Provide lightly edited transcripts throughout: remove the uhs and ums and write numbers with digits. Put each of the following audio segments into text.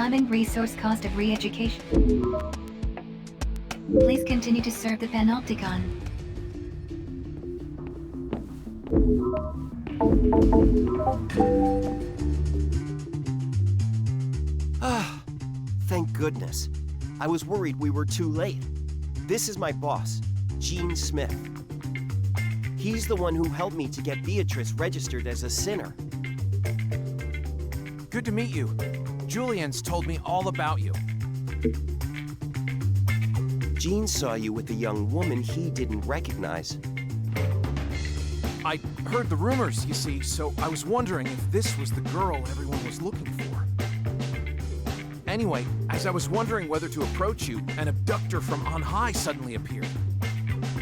Time and resource cost of re-education. Please continue to serve the Panopticon. Ah, thank goodness. I was worried we were too late. This is my boss, Gene Smith. He's the one who helped me to get Beatrice registered as a sinner. Good to meet you. Julian's told me all about you. Gene saw you with a young woman he didn't recognize. I heard the rumors, you see, so I was wondering if this was the girl everyone was looking for. Anyway, as I was wondering whether to approach you, an abductor from on high suddenly appeared.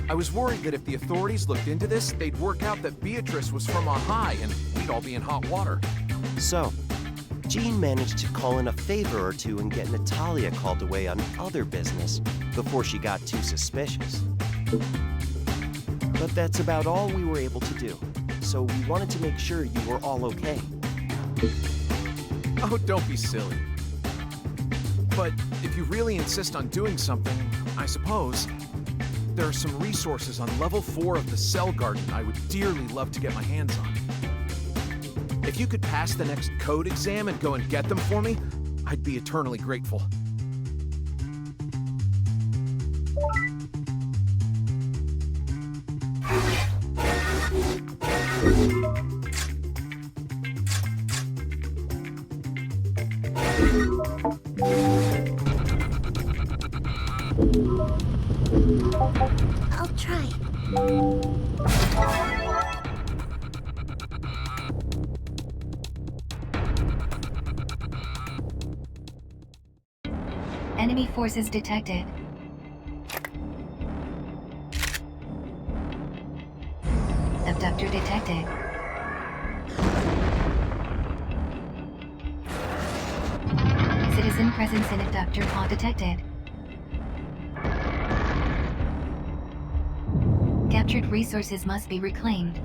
I was worried that if the authorities looked into this, they'd work out that Beatrice was from on high and we'd all be in hot water. So, Gene managed to call in a favor or two and get Natalia called away on other business before she got too suspicious. But that's about all we were able to do, so we wanted to make sure you were all okay. Oh, don't be silly. But if you really insist on doing something, I suppose, there are some resources on level 4 of the Cell Garden I would dearly love to get my hands on. If you could pass the next code exam and go and get them for me, I'd be eternally grateful. I'll try. Enemy forces detected. Abductor detected. Citizen presence in abductor pod detected. Captured resources must be reclaimed.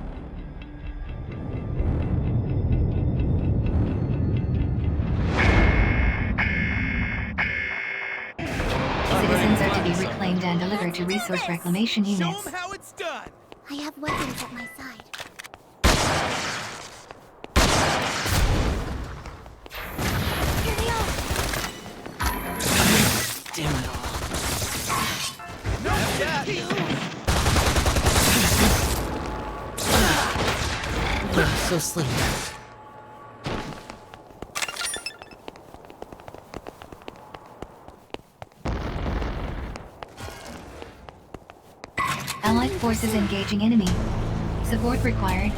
Citizens are to be reclaimed and delivered to resource reclamation units. Show 'em how it's done. I have weapons at my side. Here they are. Damn it all. No, that. So sleepy. Allied forces engaging enemy. Support required.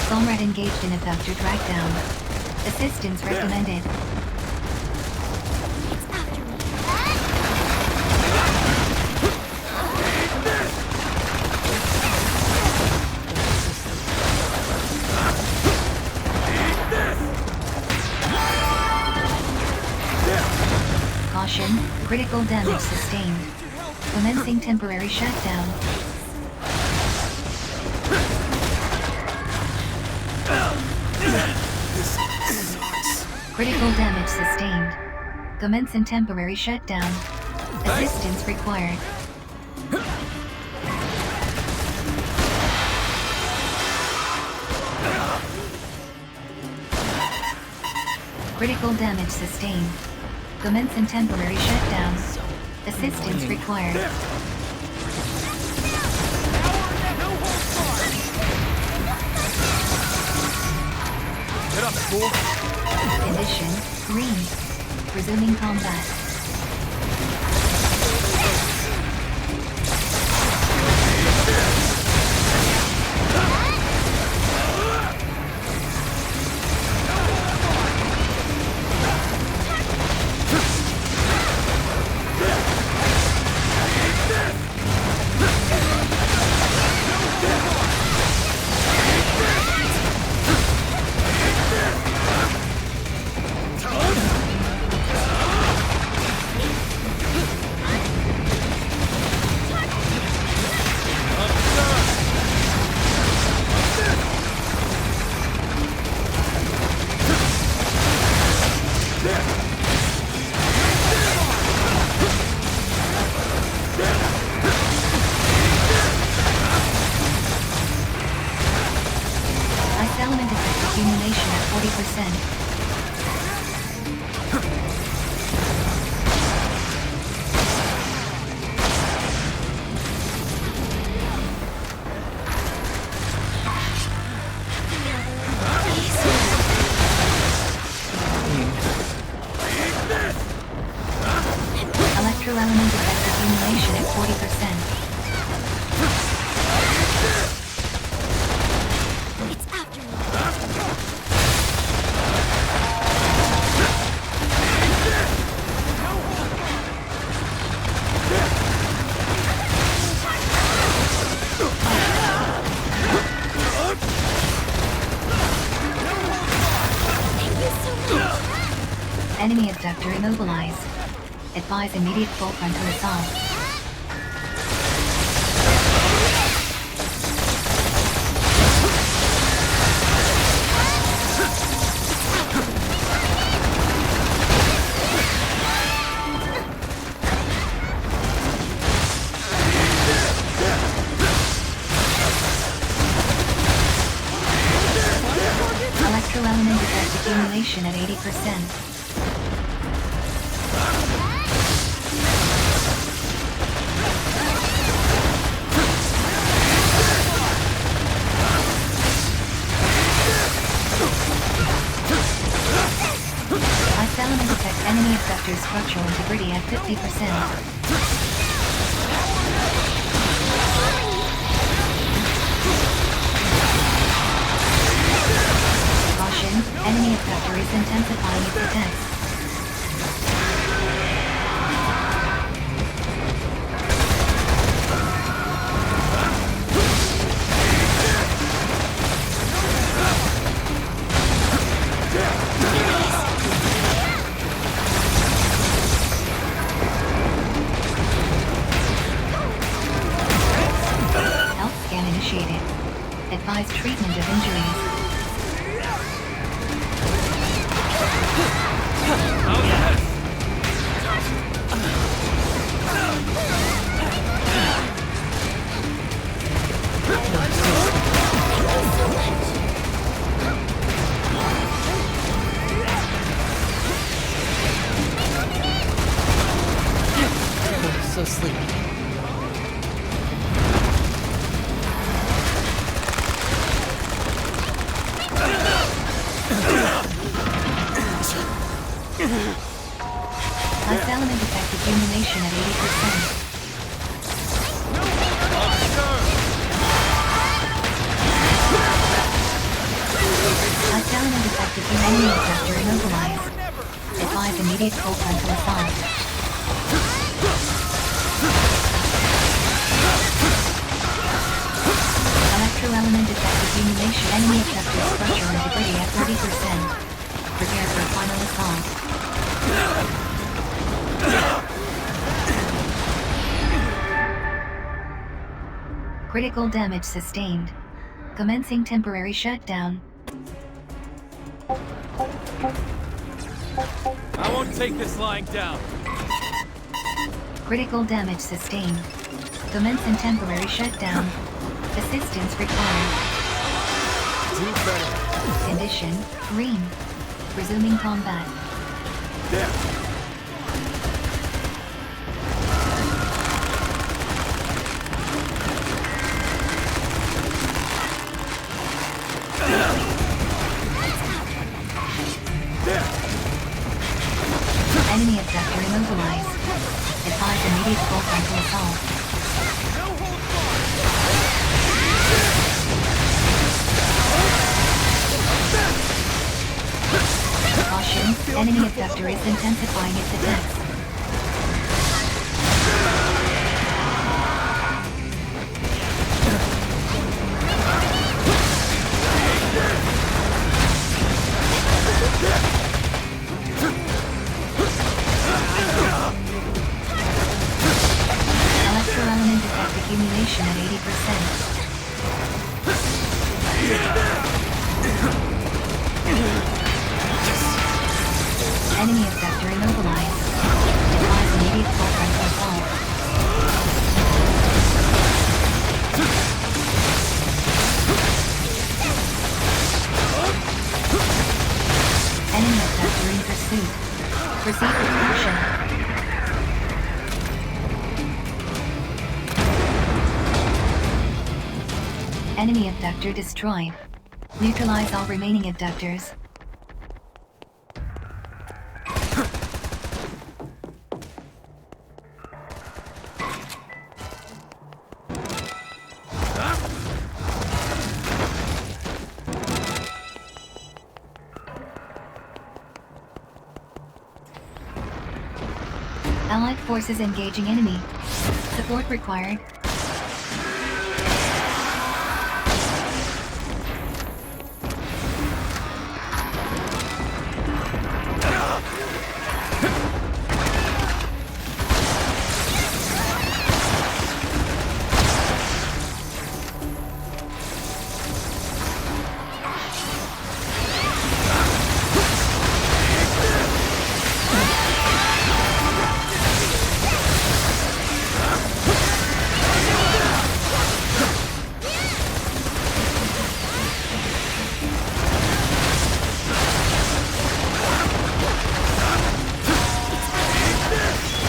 Comrade engaged in abductor track down. Assistance recommended. It's after me. Caution, critical damage sustained. Commencing temporary shutdown. Critical damage sustained. Commencing temporary shutdown. Assistance required. Critical damage sustained. Commencing temporary shutdown. Assistance required. Get up, fool! Condition green. Resuming combat. Electroelement effect accumulation at 40%. It's after me. Thank you so much. Enemy abductor immobilized. Advise immediate full frontal assault. Electroelement effect accumulation at 80%. Element detects enemy abductor's structural integrity at 50%. Caution, enemy abductor is intensifying its attacks. Initiated. Advise treatment of injuries. Oh, yes! So sleepy. Ice element effect accumulation at 80%. Ice element effect accumulation abductor immobilized. Advise immediate full frontal assault. Electroelement effect accumulation enemy abductor structural integrity at 30%. Prepare for final assault. Critical damage sustained. Commencing temporary shutdown. I won't take this lying down. Critical damage sustained. Commencing temporary shutdown. Assistance required. Do better. Condition, green. Resuming combat. There. Enemy abductor immobilized. Advise immediate full frontal assault. Caution, enemy abductor is intensifying its attacks. Electroelement effect accumulation at 80%. Enemy abductor immobilized. Advise immediate full frontal assault. Enemy abductor in pursuit. Proceed with caution. Enemy abductor destroyed. Neutralize all remaining abductors. Allied forces engaging enemy. Support required.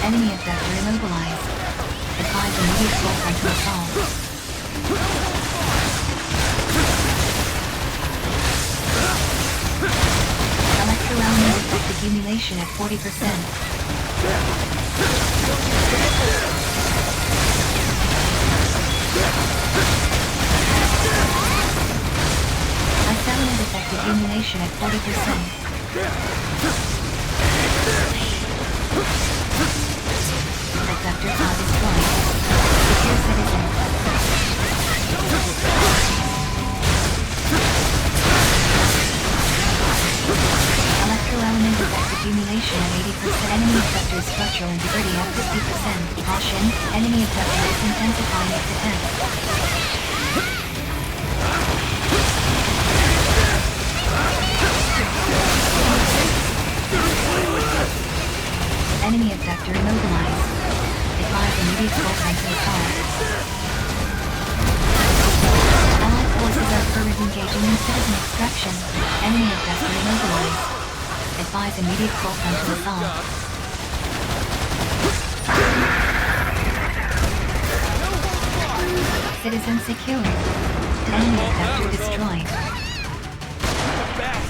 Enemy objector immobilized. Advise immediate full frontal assault. Electro-element effect accumulation at 40%. Accelerant effect accumulation at 40%. Receptor pod destroyed. Secure citizen. Electro-element effect accumulation at 80%. Enemy effector structural integrity at 50%. Caution, enemy effector is intensifying its attack. Enemy effector immobilized. Advise immediate full frontal assault. Allied forces are currently engaging in citizen extraction. Enemy effector immobilized. Advise immediate full frontal assault. Citizen secured. Enemy effector destroyed. Best.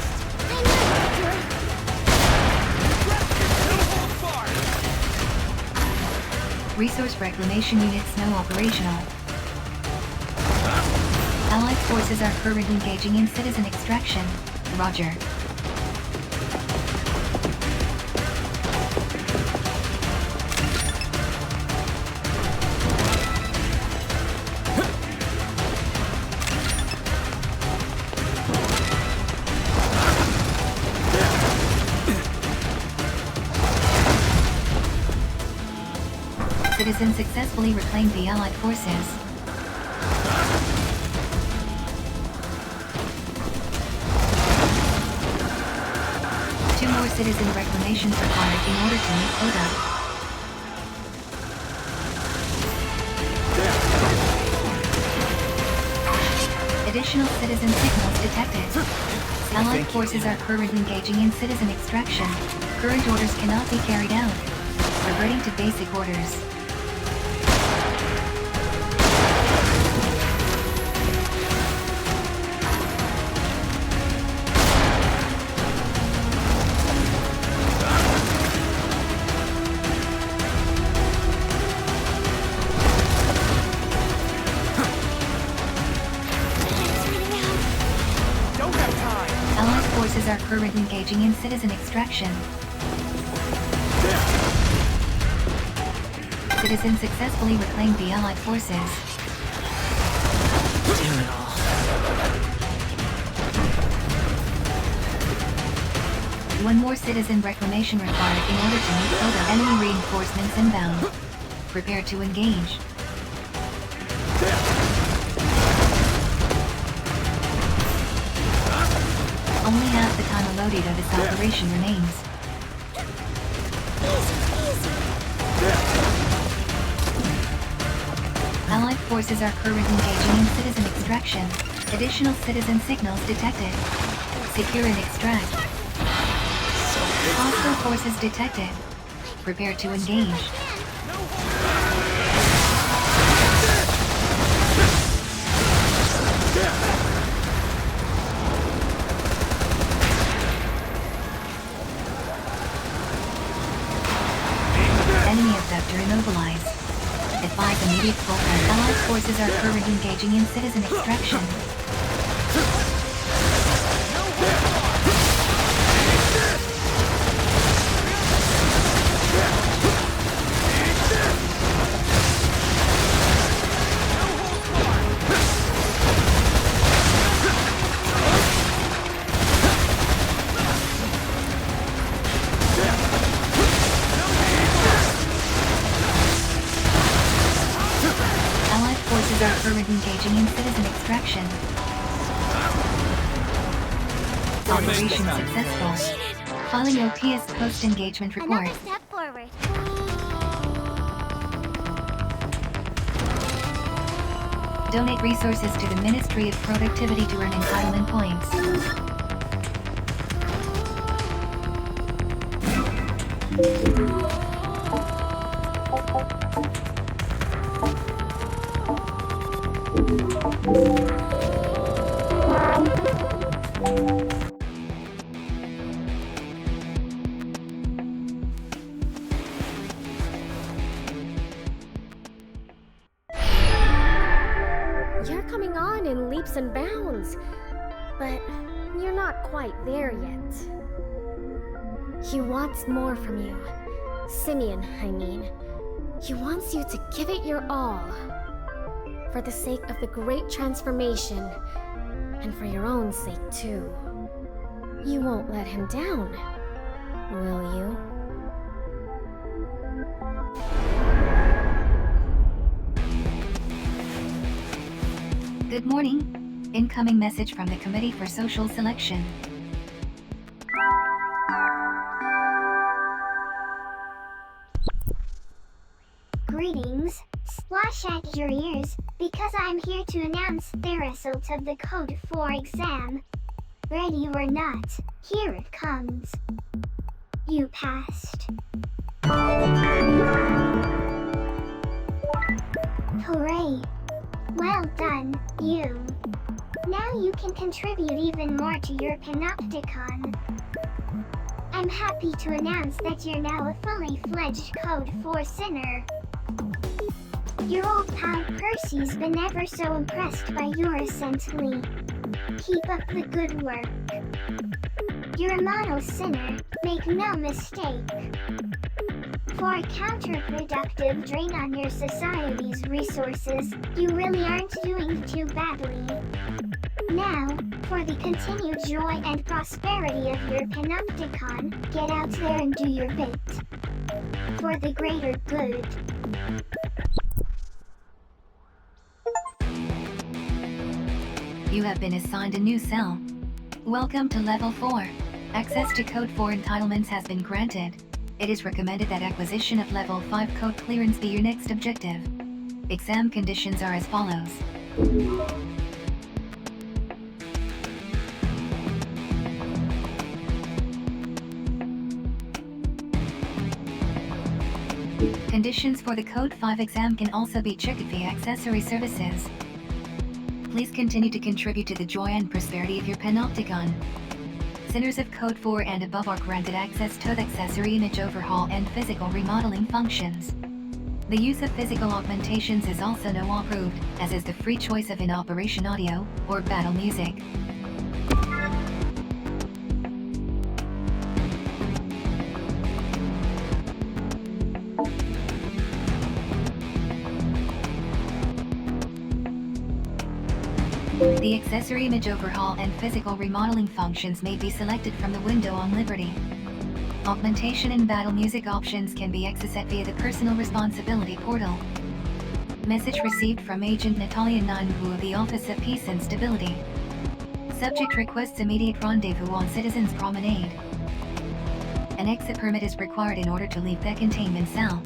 Resource reclamation units now operational. Allied forces are currently engaging in citizen extraction. Roger. Citizen successfully reclaimed the Allied forces. Two more citizen reclamations required in order to meet quota. Additional citizen signals detected. Allied forces are currently engaging in citizen extraction. Current orders cannot be carried out. Reverting to basic orders. Forces are currently engaging in citizen extraction. Citizen successfully reclaimed the Allied forces. Damn it all. One more citizen reclamation required in order to meet quota. Enemy reinforcements inbound. Prepare to engage. Only half the time allotted of this operation remains. Allied forces are currently engaging in citizen extraction. Additional citizen signals detected. Secure and extract. Hostile forces detected. Prepare to engage. Enemy abductor immobilized. Advise immediate full flight. Allied forces are currently engaging in citizen extraction. currently engaging in citizen extraction. Operation successful. Filing OTS post-engagement report. Another step forward. Donate resources to the Ministry of Productivity to earn entitlement points. You're coming on in leaps and bounds, but you're not quite there yet. He wants more from you. Simeon, I mean. He wants you to give it your all. For the sake of the great transformation, and for your own sake too. You won't let him down, will you? Good morning. Incoming message from the Committee for Social Selection. Greetings, splash at your ears, because I'm here to announce the result of the Code 4 exam. Ready or not, here it comes. You passed. Hooray! Well done, you. Now you can contribute even more to your Panopticon. I'm happy to announce that you're now a fully fledged Code 4 sinner. Your old pal Percy's been ever so impressed by your recently. Keep up the good work. You're a mono sinner, make no mistake. For a counterproductive drain on your society's resources, you really aren't doing too badly. Now, for the continued joy and prosperity of your Panopticon, get out there and do your bit. For the greater good. You have been assigned a new cell. Welcome to Level 4. Access to Code 4 entitlements has been granted. It is recommended that acquisition of Level 5 code clearance be your next objective. Exam conditions are as follows. Conditions for the Code 5 exam can also be checked via accessory services. Please continue to contribute to the joy and prosperity of your Panopticon. Sinners of Code 4 and above are granted access to the accessory image overhaul and physical remodeling functions. The use of physical augmentations is also no approved, as is the free choice of in-operation audio or battle music. The accessory image overhaul and physical remodeling functions may be selected from the window on Liberty. Augmentation and battle music options can be accessed via the Personal Responsibility portal. Message received from Agent Natalia Nainbu of the Office of Peace and Stability. Subject requests immediate rendezvous on Citizens Promenade. An exit permit is required in order to leave the containment cell.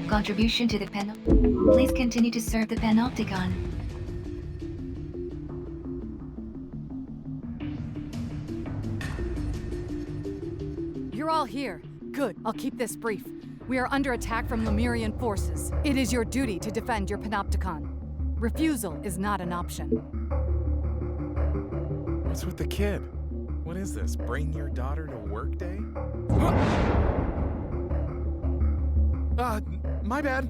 Contribution to the Please continue to serve the Panopticon. You're all here. Good. I'll keep this brief. We are under attack from Lemurian forces. It is your duty to defend your Panopticon. Refusal is not an option. What's with the kid? What is this? Bring your daughter to work day? My bad.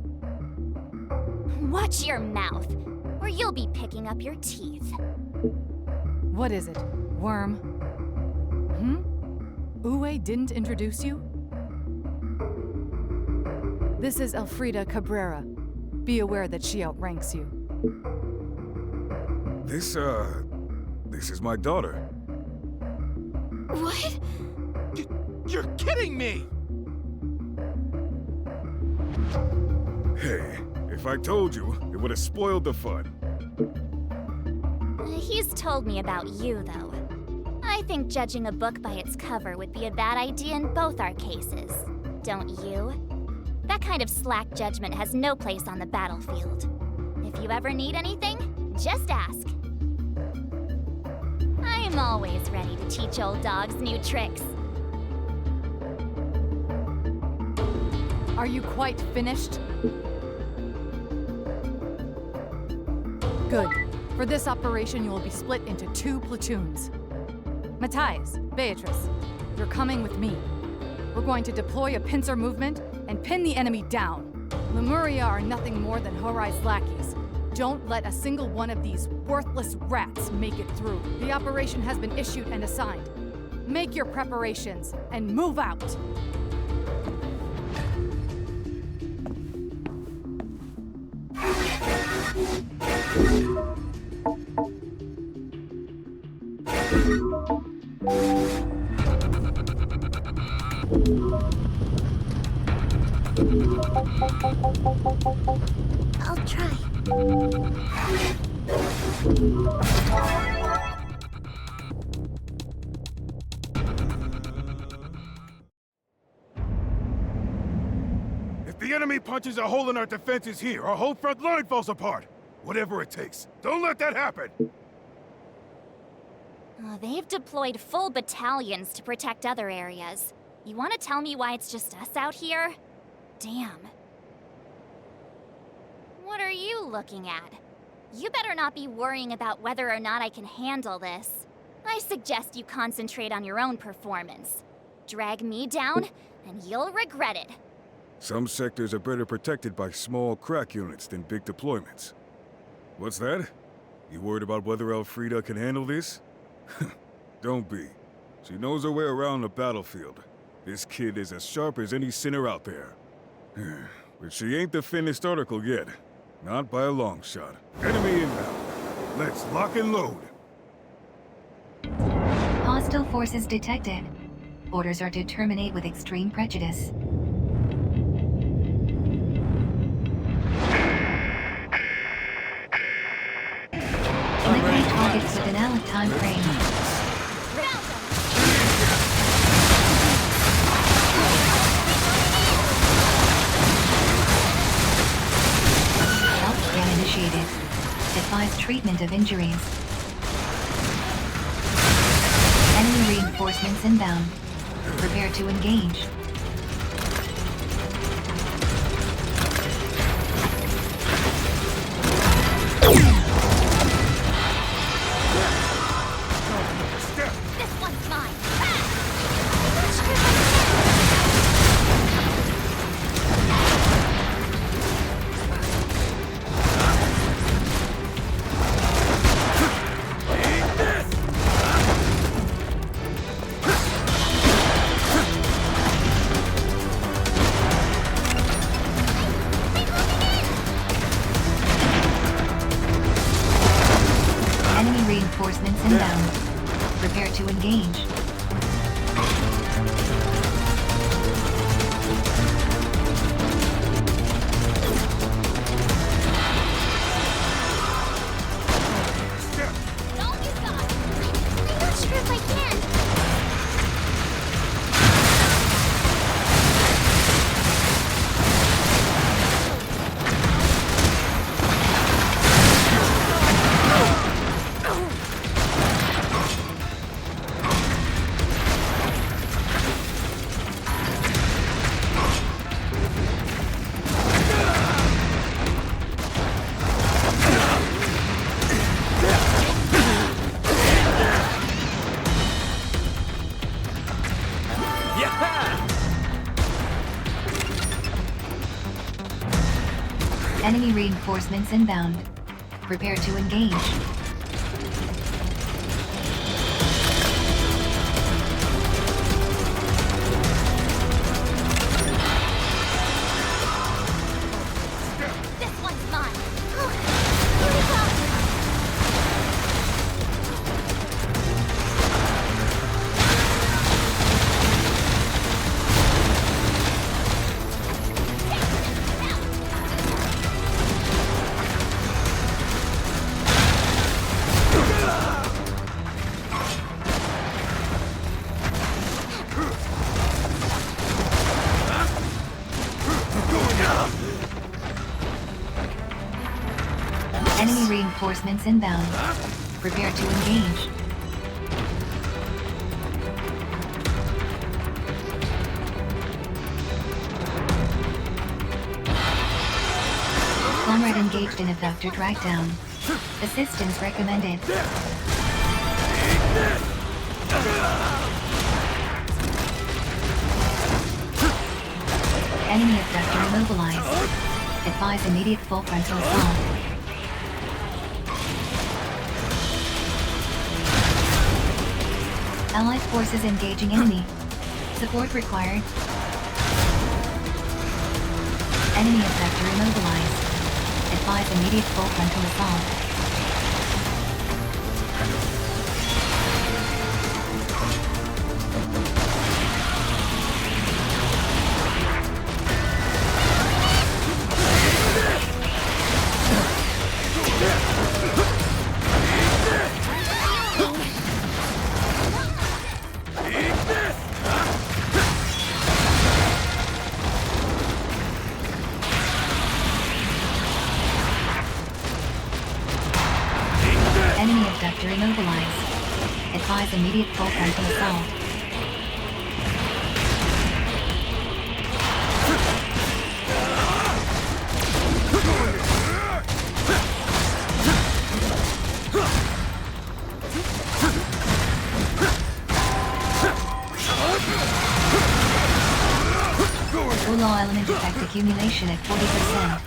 Watch your mouth, or you'll be picking up your teeth. What is it? Worm? Uwe didn't introduce you? This is Elfrida Cabrera. Be aware that she outranks you. This is my daughter. What? You're kidding me! Hey, if I told you, it would have spoiled the fun. He's told me about you, though. I think judging a book by its cover would be a bad idea in both our cases. Don't you? That kind of slack judgment has no place on the battlefield. If you ever need anything, just ask. I'm always ready to teach old dogs new tricks. Are you quite finished? Good. For this operation, you will be split into 2 platoons. Matthias, Beatrice, you're coming with me. We're going to deploy a pincer movement and pin the enemy down. Lemuria are nothing more than Horai's lackeys. Don't let a single one of these worthless rats make it through. The operation has been issued and assigned. Make your preparations and move out. I'll try. If the enemy punches a hole in our defenses here, our whole front line falls apart. Whatever it takes. Don't let that happen! They've deployed full battalions to protect other areas. You want to tell me why it's just us out here? Damn. What are you looking at? You better not be worrying about whether or not I can handle this. I suggest you concentrate on your own performance. Drag me down, and you'll regret it. Some sectors are better protected by small crack units than big deployments. What's that? You worried about whether Elfrida can handle this? Don't be. She knows her way around the battlefield. This kid is as sharp as any sinner out there. But she ain't the finished article yet. Not by a long shot. Enemy inbound. Let's lock and load. Hostile forces detected. Orders are to terminate with extreme prejudice. Eliminate targets with an allied time frame. Health scan initiated. Advise treatment of injuries. Enemy reinforcements inbound. Prepare to engage. This one's mine. Enemy reinforcements inbound. Prepare to engage. Don't you guys? I'm not sure if I can. Enemy reinforcements inbound. Prepare to engage. This one's mine. Here we go. this. Enemy reinforcements inbound. Prepare to engage. Comrade engaged in abductor trackdown. Assistance recommended. Enemy abductor immobilized. Advise immediate full frontal assault. Allied forces engaging enemy. Support required. Enemy abductor immobilized. Advise immediate full frontal assault. Enemy abductor immobilized. Advise immediate full frontal assault. Ula element effect accumulation at 40%.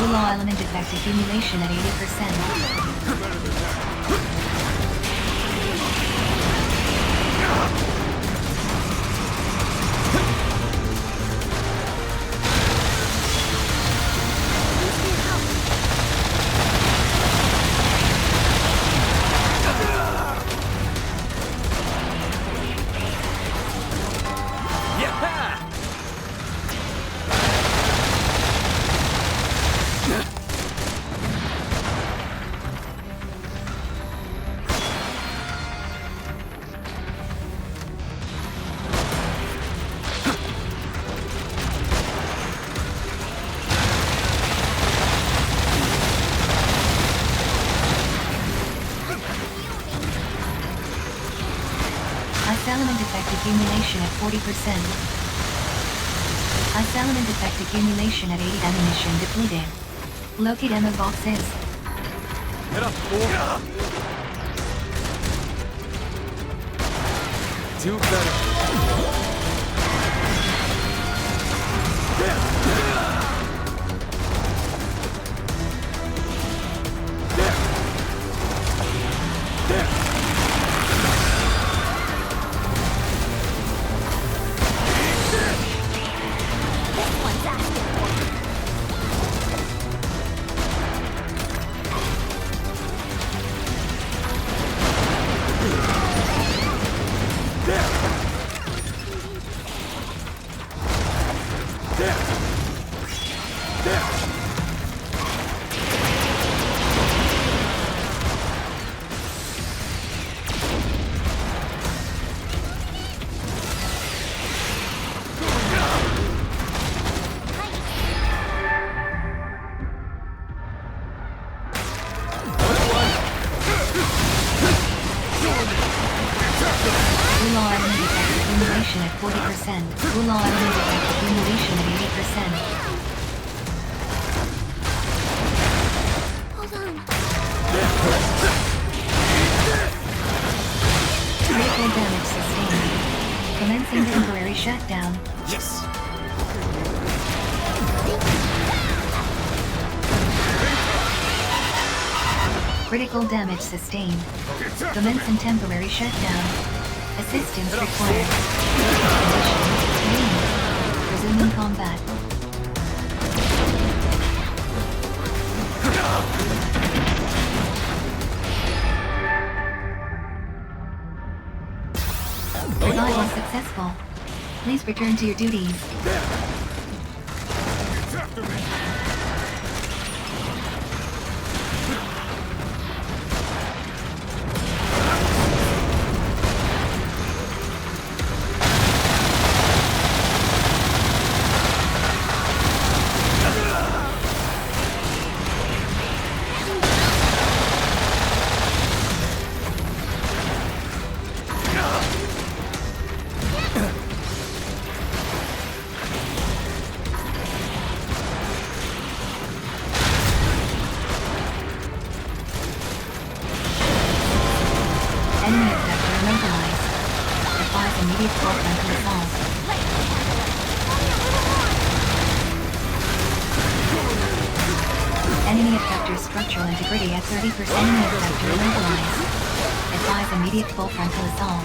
Law element effect accumulation at 80%. Ice element effect accumulation at 40%. Ice element effect accumulation at 80. Ammunition depleted. Locate ammo boxes. Get up, fool. Do better. Accumulation at 40%. Ula element effect accumulation at 80%. Hold on. Critical damage sustained. Commencing temporary shutdown. Yes. Critical damage sustained. Commencing temporary shutdown. Assistance required. Condition. Resuming combat. Survival successful. Please return to your duties. It's after me! Advise immediate forefront to assault. Enemy effector structural integrity at 30%. Enemy effector immobilized. Advise immediate full frontal assault.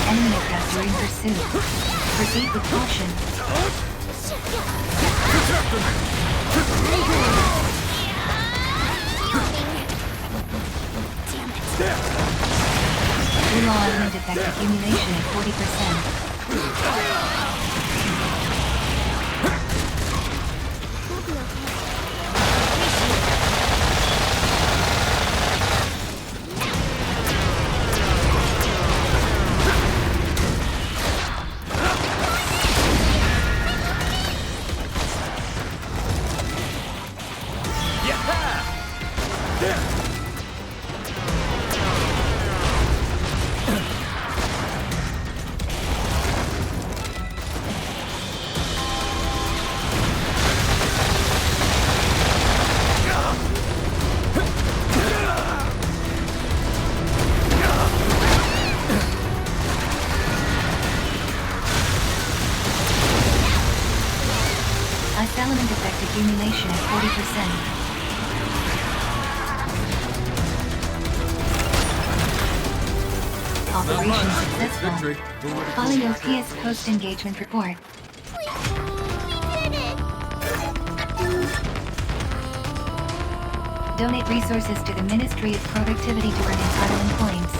Enemy effector in pursuit. Proceed with caution. Blue law element effect accumulation at 40%. Ice element effect accumulation at 40%. Operation successful. Follow your PS post-engagement report. Donate resources to the Ministry of Productivity to earn entitlement points.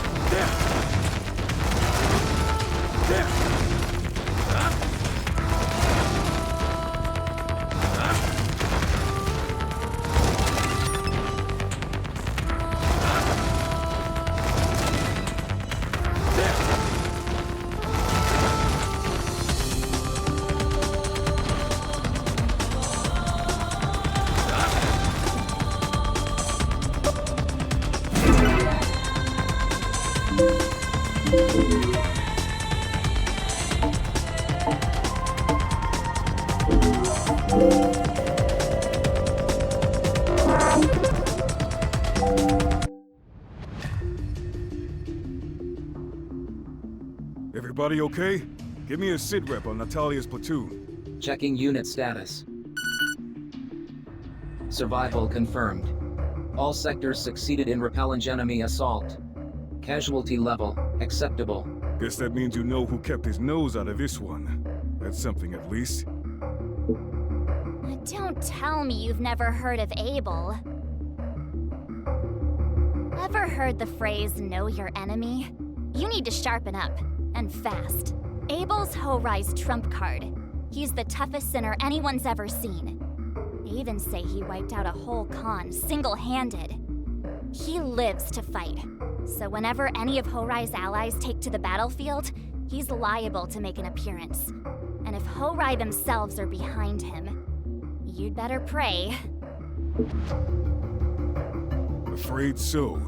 Everybody okay? Give me a sit rep on Natalia's platoon. Checking unit status. Survival confirmed. All sectors succeeded in repelling enemy assault. Casualty level acceptable. Guess that means you know who kept his nose out of this one. That's something at least. Don't tell me you've never heard of Abel. Ever heard the phrase, know your enemy? You need to sharpen up, and fast. Abel's Ho-Rise trump card. He's the toughest sinner anyone's ever seen. They even say he wiped out a whole con, single-handed. He lives to fight. So whenever any of Ho-Rai's allies take to the battlefield, he's liable to make an appearance. And if Ho-Rai themselves are behind him, you'd better pray. Afraid so.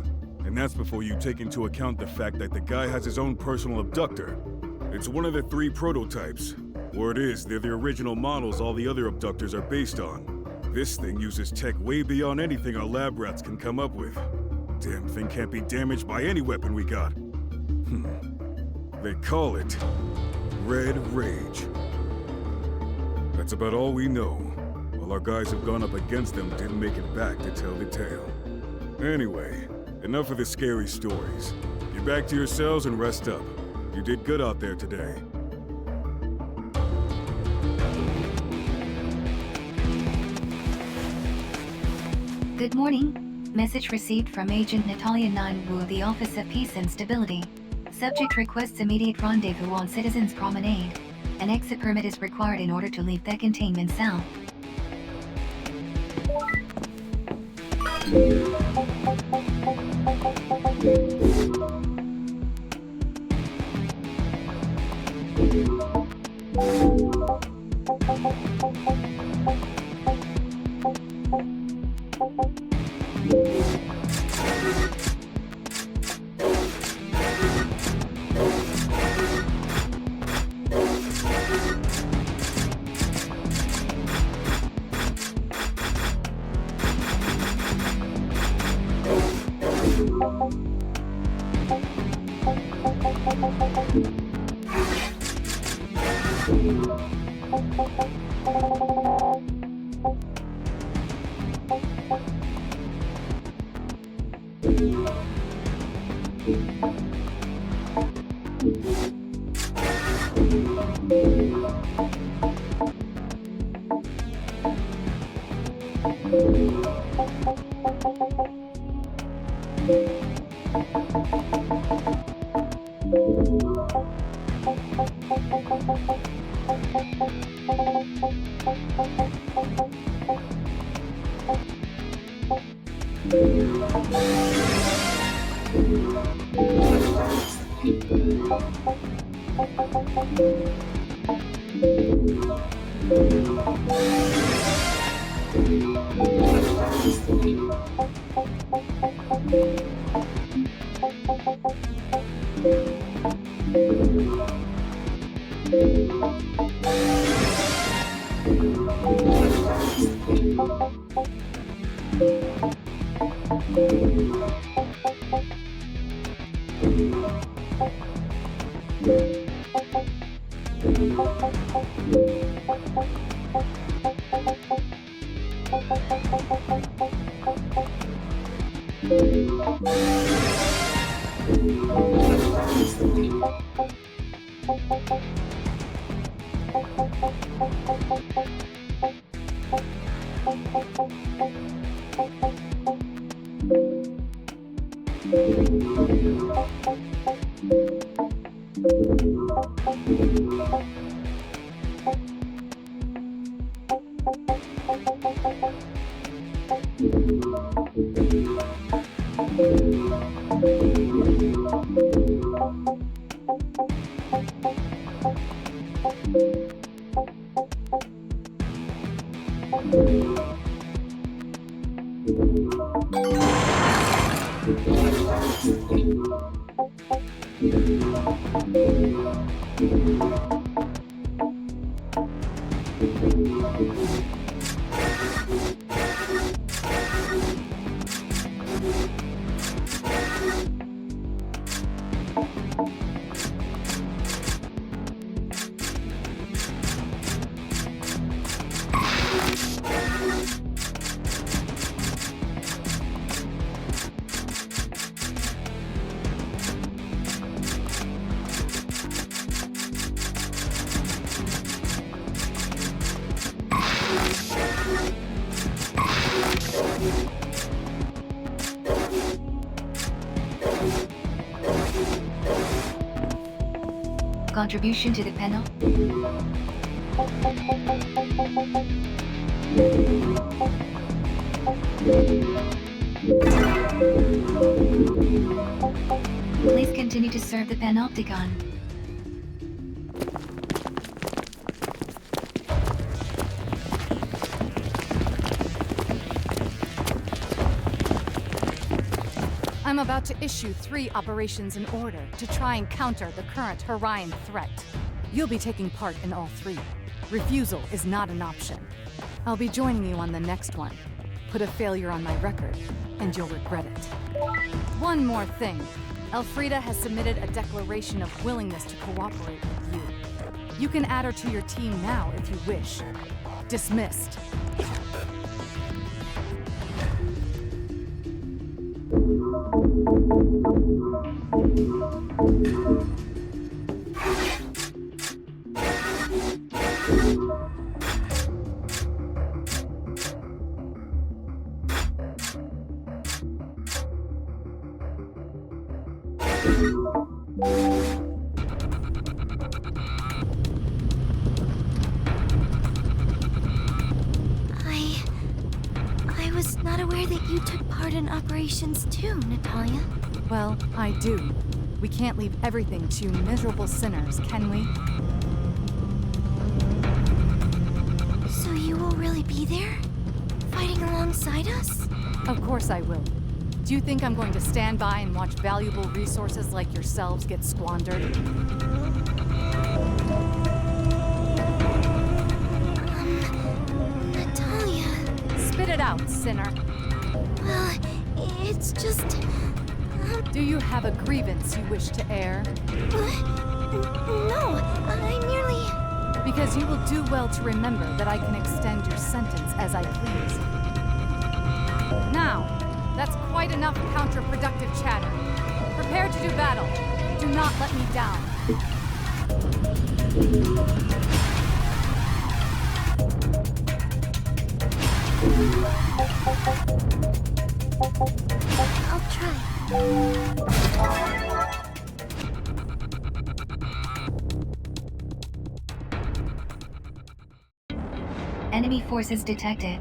And that's before you take into account the fact that the guy has his own personal abductor. It's one of the 3 prototypes. Word is, they're the original models all the other abductors are based on. This thing uses tech way beyond anything our lab rats can come up with. Damn thing can't be damaged by any weapon we got. They call it Red Rage. That's about all we know. All our guys have gone up against them didn't make it back to tell the tale. Anyway, enough of the scary stories. Get back to your cells and rest up. You did good out there today. Good morning. Message received from Agent Natalia Nanwu of the Office of Peace and Stability. Subject requests immediate rendezvous on Citizens Promenade. An exit permit is required in order to leave the containment cell. Contribution to the panel. Please continue to serve the Panopticon. I'm about to issue 3 operations in order to try and counter the current Orion threat. You'll be taking part in all 3. Refusal is not an option. I'll be joining you on the next one. Put a failure on my record, and you'll regret it. One more thing. Elfrida has submitted a declaration of willingness to cooperate with you. You can add her to your team now if you wish. Dismissed. I was not aware that you took part in operations too, Natalia. Well, I do. We can't leave everything to miserable sinners, can we? So you will really be there? Fighting alongside us? Of course I will. Do you think I'm going to stand by and watch valuable resources like yourselves get squandered? Natalia... Spit it out, sinner. Well, it's just... Do you have a grievance you wish to air? No, I merely... Because you will do well to remember that I can extend your sentence as I please. Now, that's quite enough counterproductive chatter. Prepare to do battle. Do not let me down. I'll try. Enemy forces detected.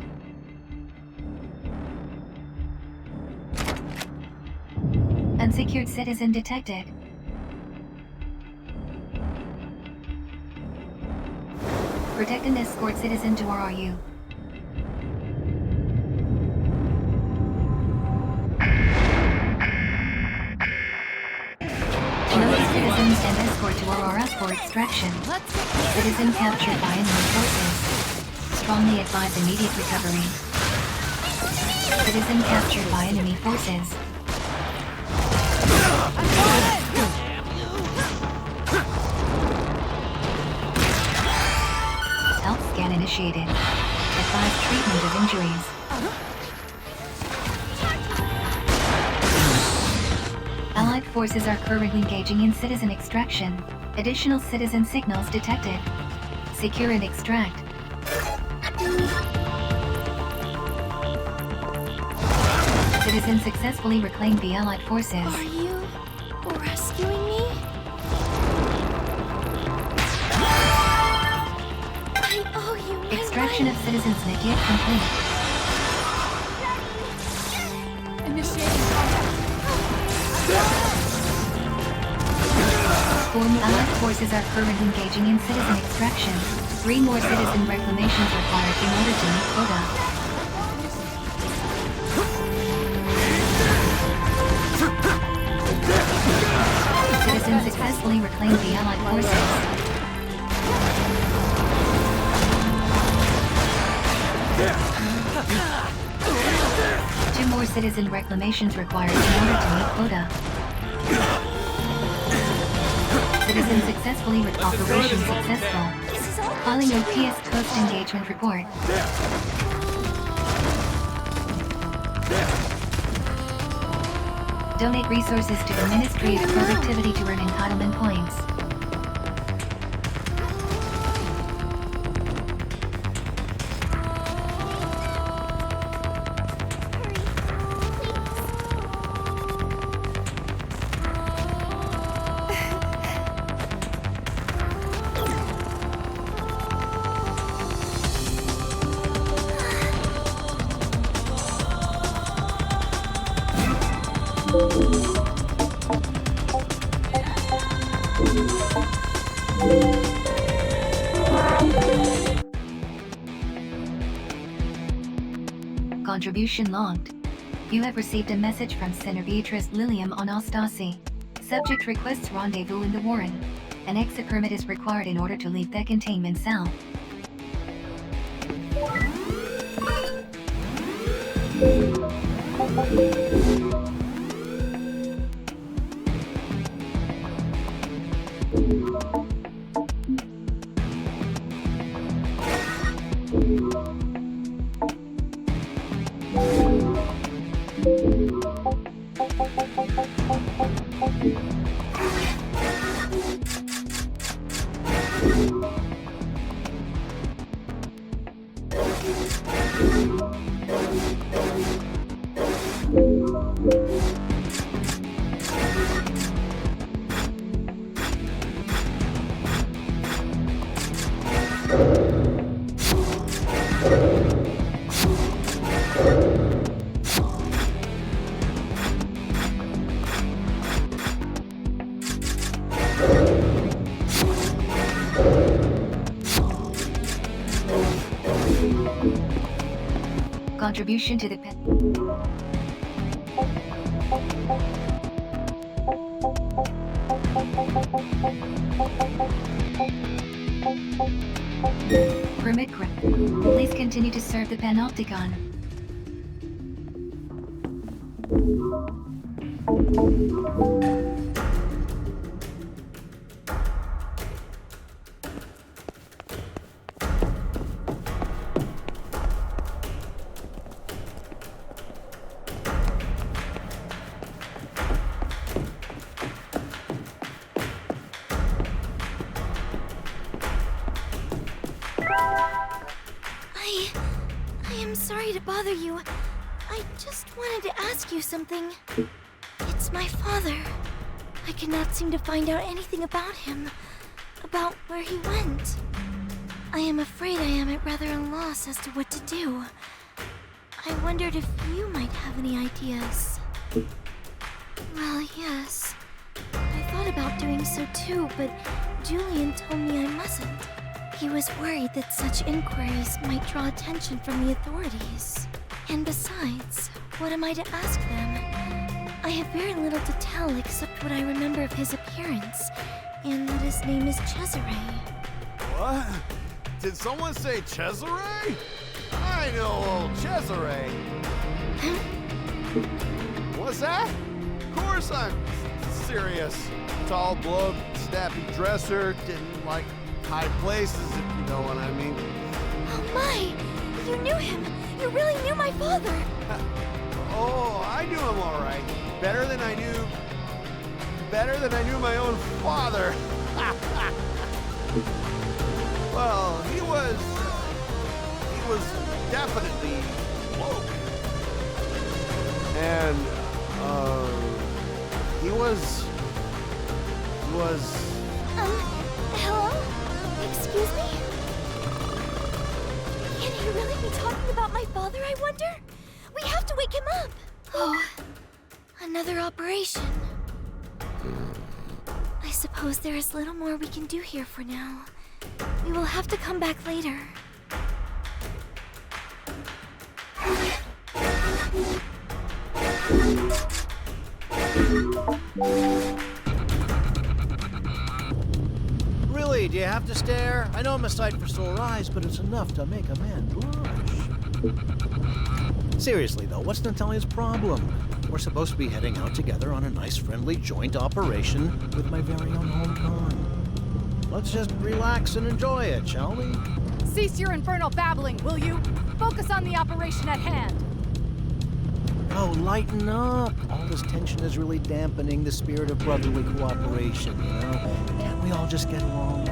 Unsecured citizen detected. Protect and escort citizen to RRU. Load citizens and escort to RRF for extraction. Citizen captured by enemy forces. Strongly advise immediate recovery. Citizen captured by enemy forces. Health scan initiated. Advise treatment of injuries. Allied forces are currently engaging in citizen extraction. Additional citizen signals detected. Secure and extract. Citizen successfully reclaimed the Allied forces. Are you rescuing me? I owe you my Extraction of citizens not yet complete. Initiating contact. Allied forces are currently engaging in citizen extraction. 3 more citizen reclamations required in order to meet quota. Citizens successfully reclaimed the Allied forces. Two more citizen reclamations required in order to meet quota. Citizen successfully operation successful. Calling OPS post-engagement report. Donate resources to the Ministry of Productivity to earn entitlement points. Contribution logged. You have received a message from Senator Beatrice Lilium on Ostasi. Subject requests rendezvous in the Warren. An exit permit is required in order to leave the containment cell. Contribution to the Permit grant. Please continue to serve the Panopticon. I am sorry to bother you. I just wanted to ask you something. It's my father. I cannot seem to find out anything about him. About where he went. I am afraid I am at rather a loss as to what to do. I wondered if you might have any ideas. Well, yes. I thought about doing so too, but Julian told me I mustn't. He was worried that such inquiries might draw attention from the authorities. And besides, what am I to ask them? I have very little to tell except what I remember of his appearance, and that his name is Cesare. What? Did someone say Cesare? I know old Cesare. What's that? Of course I'm serious. Tall bloke, snappy dresser, didn't like high places, if you know what I mean. Oh my! You knew him! You really knew my father! Oh, I knew him all right. Better than I knew my own father. Well, he was definitely woke. And, he was... Hello? Excuse me? Can he really be talking about my father, I wonder? We have to wake him up! Oh, another operation. I suppose there is little more we can do here for now. We will have to come back later. Really, do you have to stare? I know I'm a sight for sore eyes, but it's enough to make a man blush. Seriously, though, what's Natalia's problem? We're supposed to be heading out together on a nice, friendly joint operation with my very own hometown. Let's just relax and enjoy it, shall we? Cease your infernal babbling, will you? Focus on the operation at hand. Oh, lighten up. All this tension is really dampening the spirit of brotherly cooperation, you know? Can't we all just get along?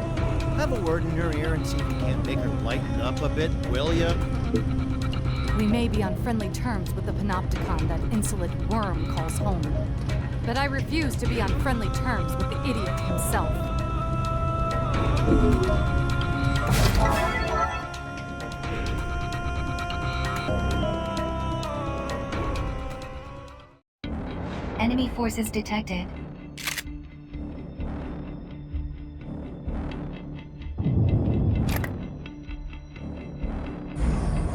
Have a word in her ear and see if you can't make her lighten up a bit, will ya? We may be on friendly terms with the panopticon that insolent worm calls home. But I refuse to be on friendly terms with the idiot himself. Enemy forces detected.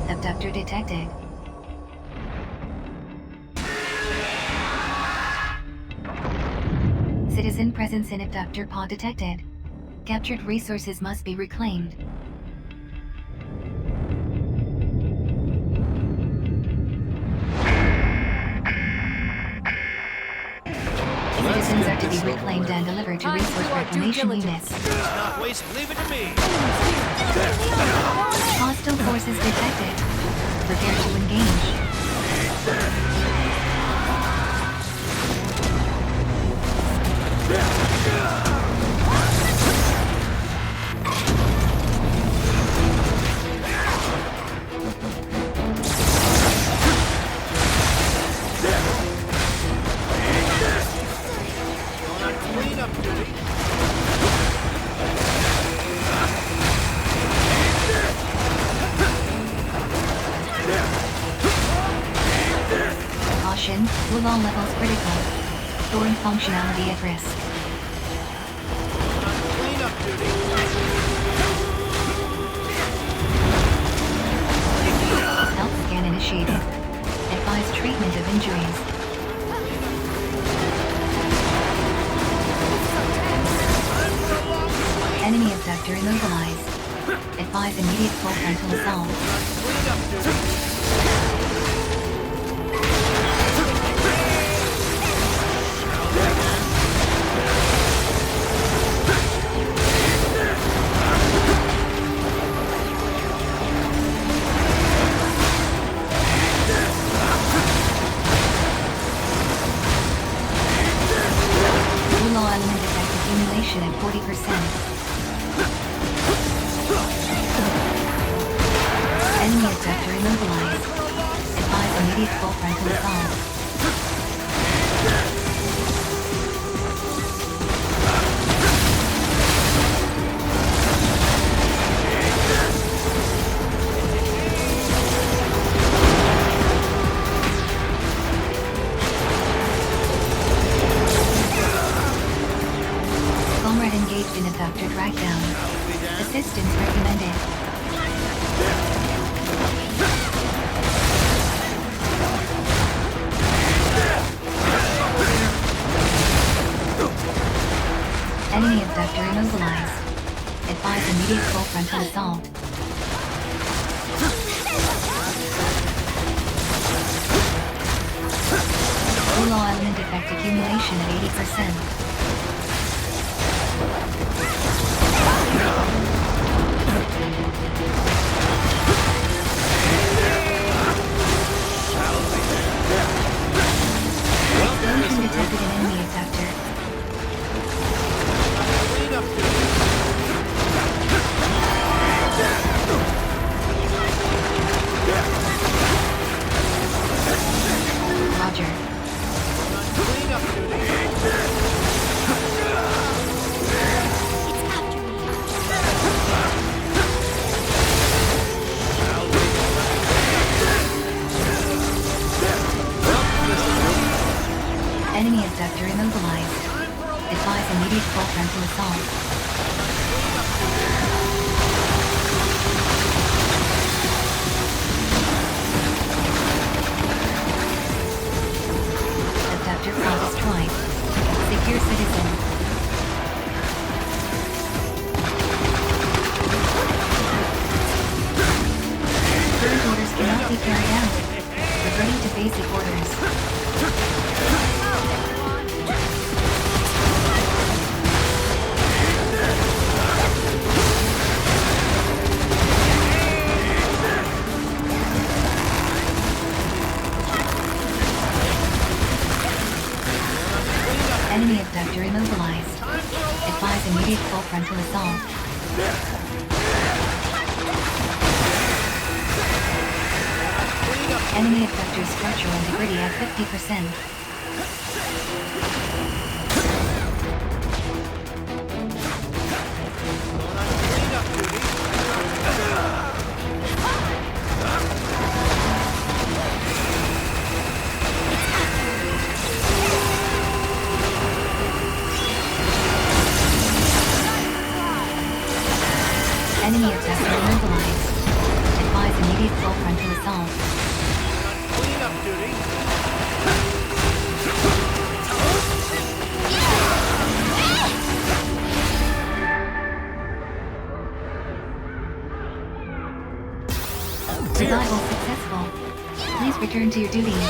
Abductor detected. Citizen presence in abductor pod detected. Captured resources must be reclaimed. Citizens are to be reclaimed and delivered to resource reclamation units. Not waste, leave it to me. Hostile forces detected. Prepare to engage. Caution, Wulong levels critical. Storing functionality at risk. Cleanup duty. Health scan initiated. Advise treatment of injuries. Enemy abductor immobilized. Advise immediate full frontal assault. Cleanup duty. forefrontal assault. Comrade engaged in abductor dragdown. Assistance recommended. Enemy abductor immobilized. Advise immediate full frontal assault. Law element effect accumulation at 80%. Explosion detected in enemy abductor. Roger. Enemy abductor immobilized. Advise immediate full frontal assault. Abductor pod destroyed. Secure citizen. Current orders cannot be carried out. Reverting to basic orders. Enemy abductor immobilized. Advise immediate full frontal assault. Enemy abductor structural integrity at 50%. Enemy abductor immobilized. Advise immediate full frontal assault. Cleanup duty. Survival successful. Please return to your duties.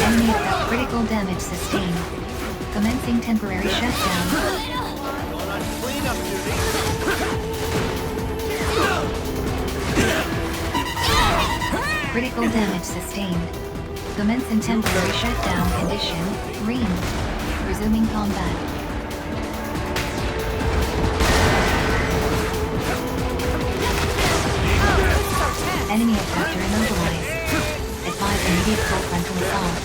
Enemy effect critical damage sustained. Commencing temporary shutdown. Cleanup duty. Critical damage sustained. Commencing temporary shutdown condition. Green. Resuming combat. Enemy abductor immobilized. Advise immediate full frontal assault.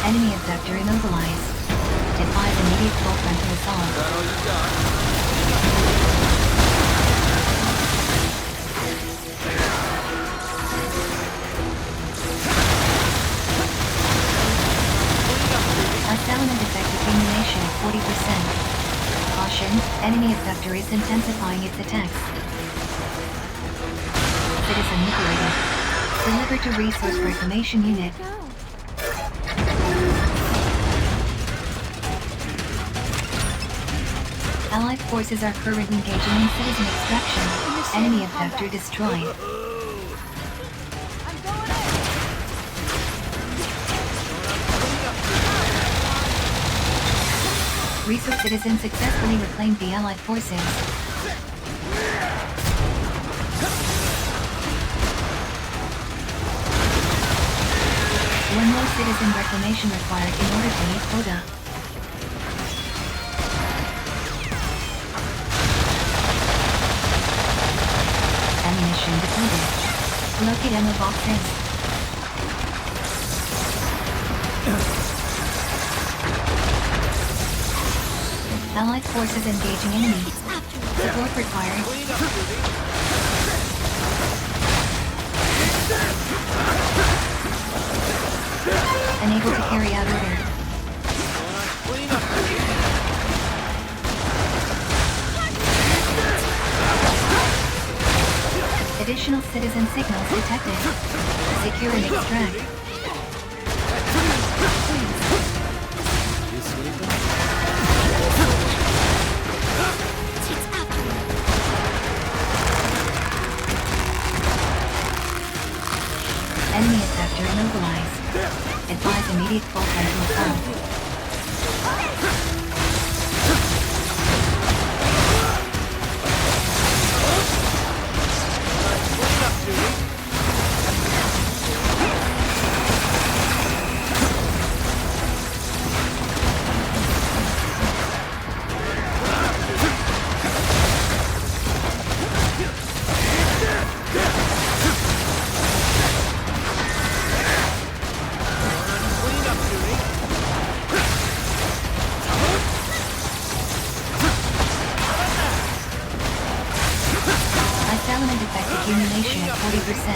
Enemy abductor immobilized. Advise immediate full frontal assault. Assailant effect accumulation at 40%. Caution, enemy abductor is intensifying its attacks. Citizen liberated. Delivered to Resource Reclamation Unit. Allied forces are currently engaging in citizen extraction. Enemy abductor destroyed. Resource citizen successfully reclaimed the Allied forces. One more citizen reclamation required in order to meet quota. Ammunition depleted. Locate ammo boxes. Allied forces engaging enemy. Support required. Unable to carry out order. Additional citizen signals detected. Secure and extract. Enemy effector immobilized. Advise immediate full frontal assault. Element effect accumulation at 40%.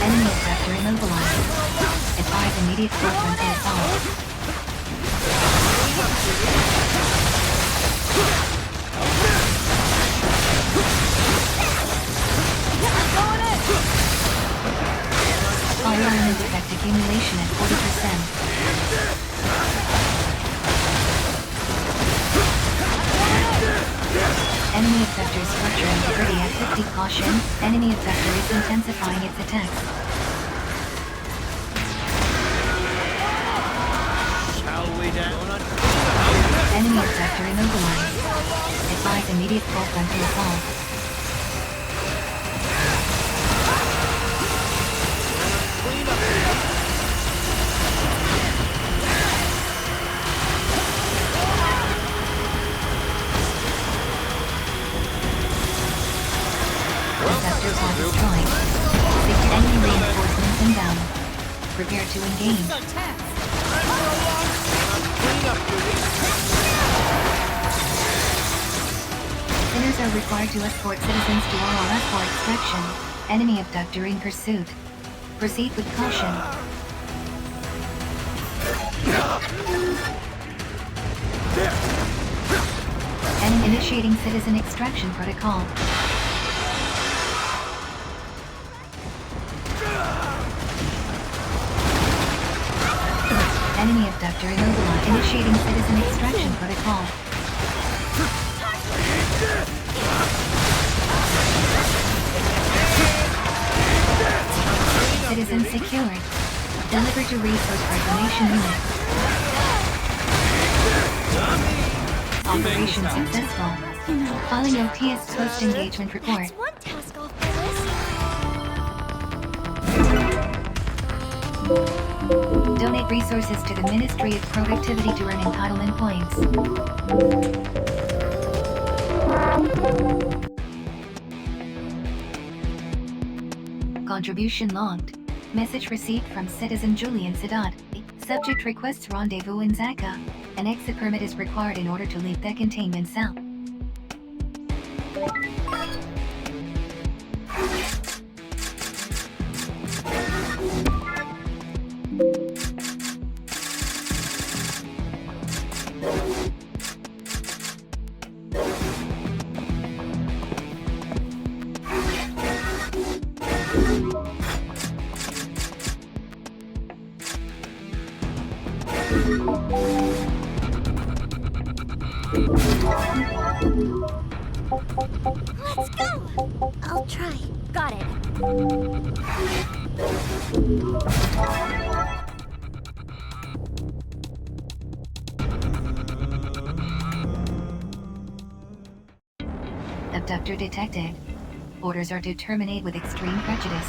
Enemy effector immobilized. Advise immediate full frontal assault. Fire element effect accumulation at 40%. Enemy effector structure integrity at 50. Caution, enemy effector is intensifying its attacks. Shall we down? Enemy effector immobilized. Advise immediate full frontal assault. Effectors are destroyed. Secure enemy reinforcements inbound. Prepare to engage. Sinners are required to escort citizens to Aurora for extraction. Enemy abductor in pursuit. Proceed with caution. Enemy initiating citizen extraction protocol. Enemy abductor immobilized. Initiating citizen extraction protocol. Citizen secured. Delivered to resource reclamation unit. Operation successful. Following OTS post-engagement report. That's one task off my list. Donate resources to the Ministry of Productivity to earn entitlement points. Contribution logged. Message received from citizen Julian Sadat. Subject requests rendezvous in Zaka. An exit permit is required in order to leave the containment cell. Let's go! I'll try. Got it. abductor detected. Orders are to terminate with extreme prejudice.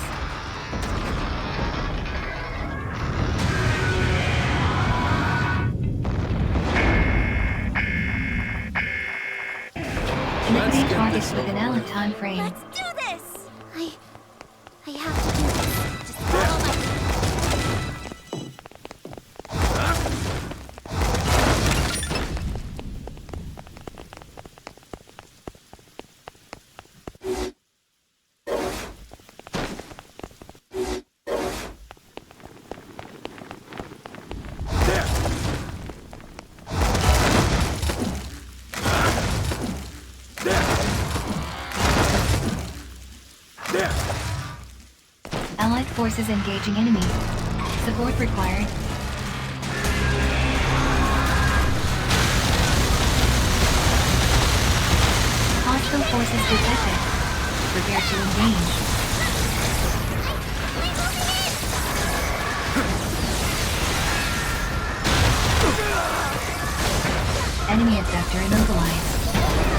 Liquidate targets with an Allen time frame. Let's do this! I have to do this. Just follow my... Allied forces engaging enemy. Support required. Hostile forces detected. Prepare to engage. Enemy abductor immobilized.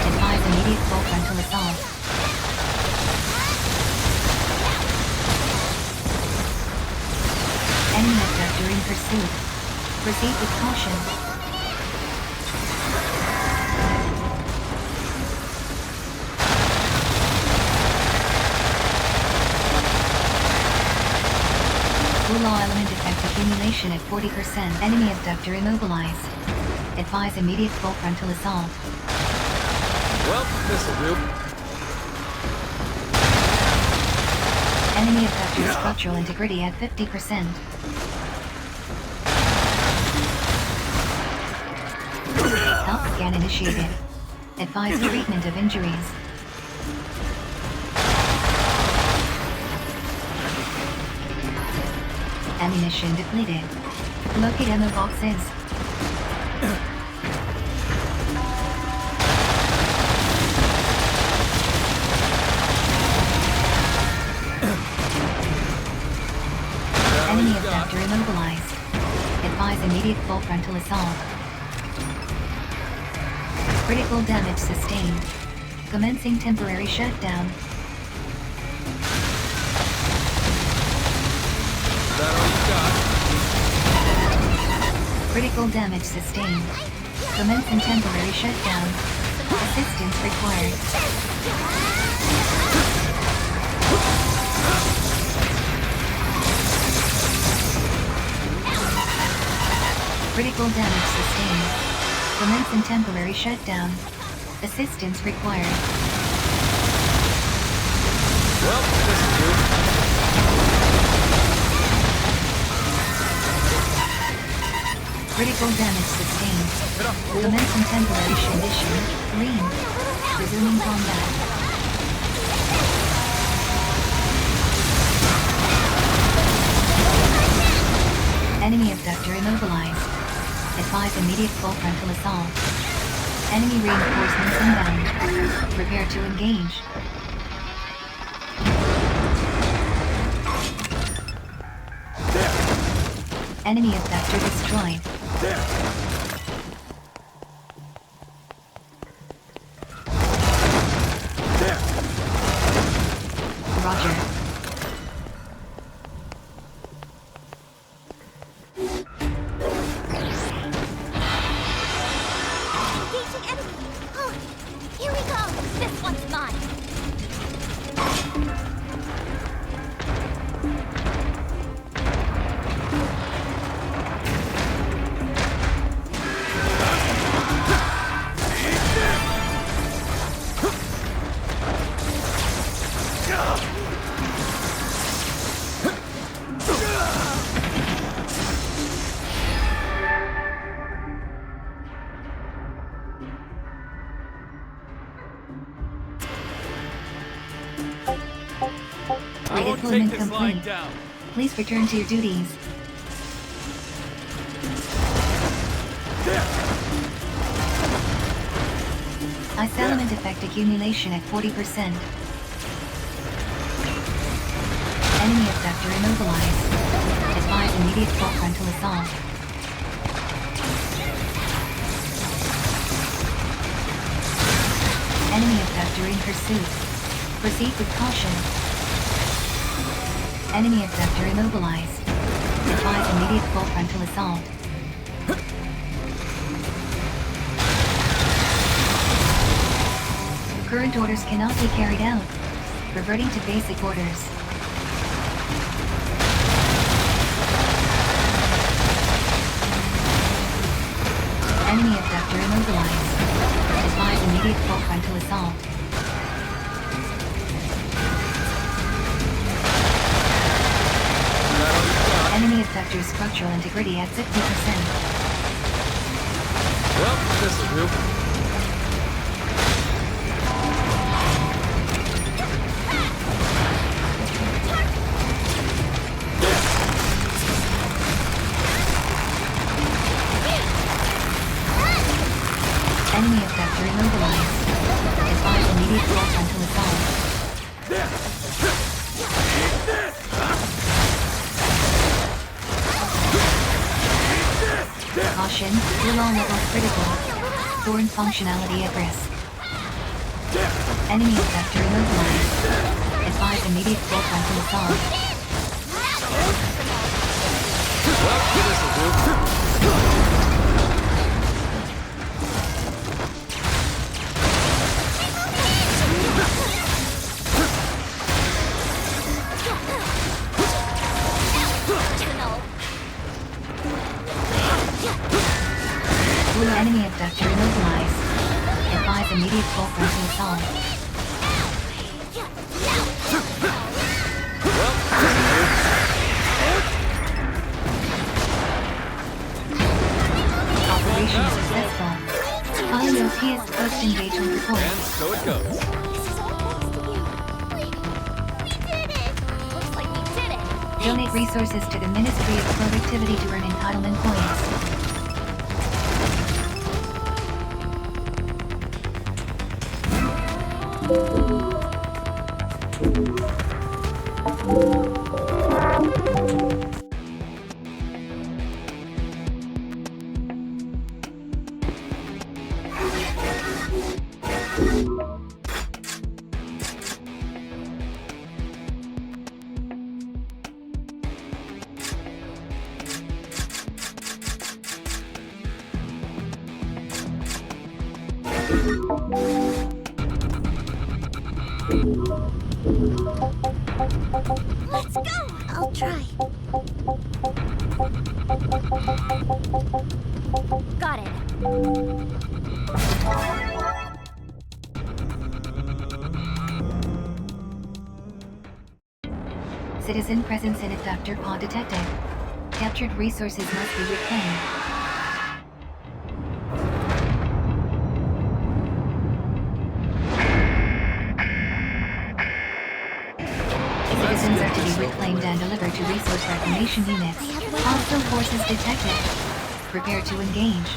Advise immediate full frontal assault. Enemy abductor in pursuit. Proceed with caution. Law element effect accumulation at 40%. Enemy abductor immobilized. Advise immediate full frontal assault. Well, this'll do. Enemy abductor structural integrity at 50%. Health scan initiated. Advise treatment of injuries. Ammunition depleted. Locate ammo boxes. Enemy abductor immobilized. Advise immediate full frontal assault. Critical damage sustained. Commencing temporary shutdown. That all you got? Critical damage sustained. Commencing temporary shutdown. Assistance required. Critical damage sustained. Commencing temporary shutdown. Assistance required. Well, this'll do. Critical damage sustained. Commencing temporary condition. Green. Resuming combat. Enemy abductor immobilized. Advise immediate full frontal assault. Enemy reinforcements inbound. Prepare to engage. Enemy abductor destroyed. Roger. Engaging enemy! Oh, here we go! This one's mine! Redeployment complete. Please return to your duties. Ice element effect accumulation at 40%. Enemy abductor immobilized. Advise immediate full frontal assault. Enemy abductor in pursuit. Proceed with caution. Enemy abductor immobilized. Advise immediate full frontal assault. Current orders cannot be carried out. Reverting to basic orders. Enemy abductor immobilized. Advise immediate full frontal assault. Enemy abductor structural integrity at 50%. Well, this'll do. Enemy abductor immobilized. Advise immediate full frontal assault. Caution, your all level critical. Thorn functionality at risk. Enemy abductor immobilized. Advise immediate full frontal assault. Well, this'll do. Enemy abductor immobilized. Advise immediate full frontal assault. Operation successful. Calling OPS post-engagement report. And so it goes. Donate resources to the Ministry of Productivity to earn entitlement points. Let's go! I'll try. Got it. Citizen presence in abductor pod detected. Captured resources must be reclaimed. Citizens are to be reclaimed and delivered to resource reclamation units. Hostile forces detected. Prepare to engage.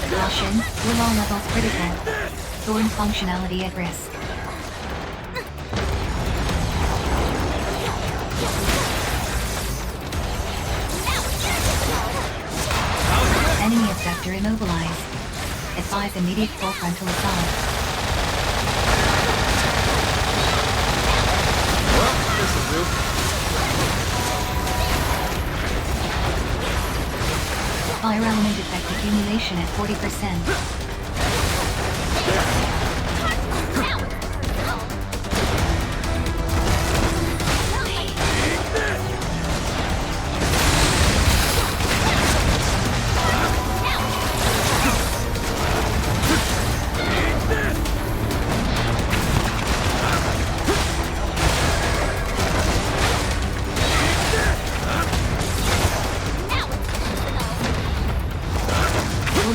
Caution, will all levels critical. Thorn functionality at risk. Enemy abductor immobilized. Advise immediate full frontal assault. Well, this'll do. Fire element effect accumulation at 40%.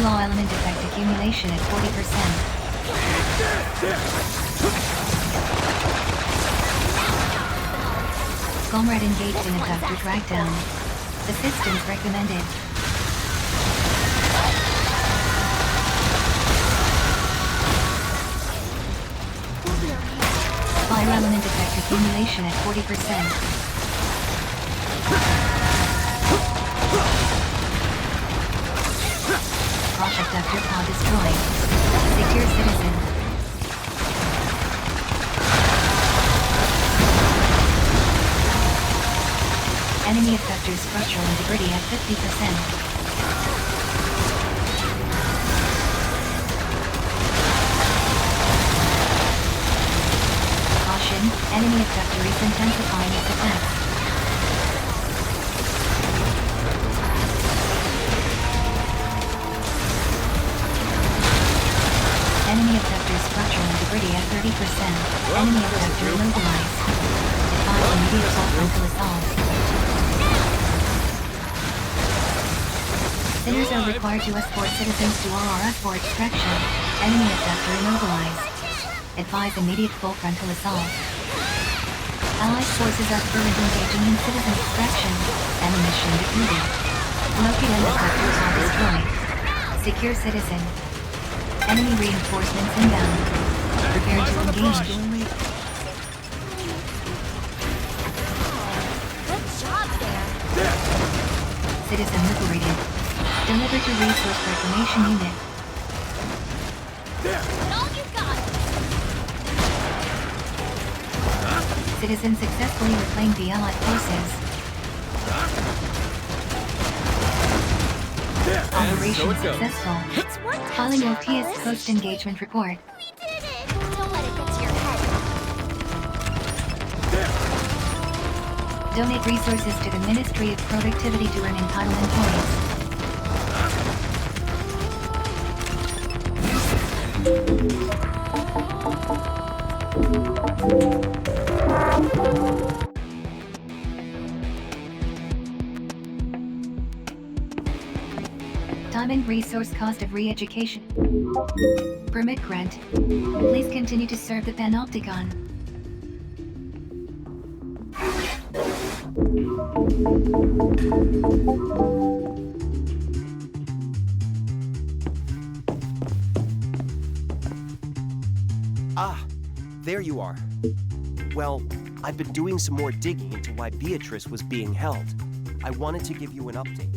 Law element effect accumulation at 40%. Comrade engaged in abductor crackdown. Assistance recommended. Fire element effect accumulation at 40%. Crash abductor pod destroyed. Secure citizen. Enemy effector structural integrity at 50%. Enemy effector is intensifying its effects. Enemy effector structural integrity at 30%. Enemy effector immobilized. Advise immediate frontal assault. Sinners are required to escort citizens to RRF for extraction. Enemy effector immobilized. Advise immediate full frontal assault. Allied forces are currently engaging in citizen extraction. Ammunition depleted. Locate and effectors are destroyed. Secure citizen. Enemy reinforcements inbound. Prepare to engage. Good job there. Citizen liberated. Deliver to resource reclamation unit. Put all you got. Citizen successfully reclaimed the Allied forces. Operation successful. It's one task Filing on OPS the list. post-engagement report. We did it! Don't let it get to your head. Donate resources to the Ministry of Productivity to earn entitlement points. Time and resource cost of re-education. Permit grant. Please continue to serve the Panopticon. Ah, there you are. Well, I've been doing some more digging into why Beatrice was being held. I wanted to give you an update.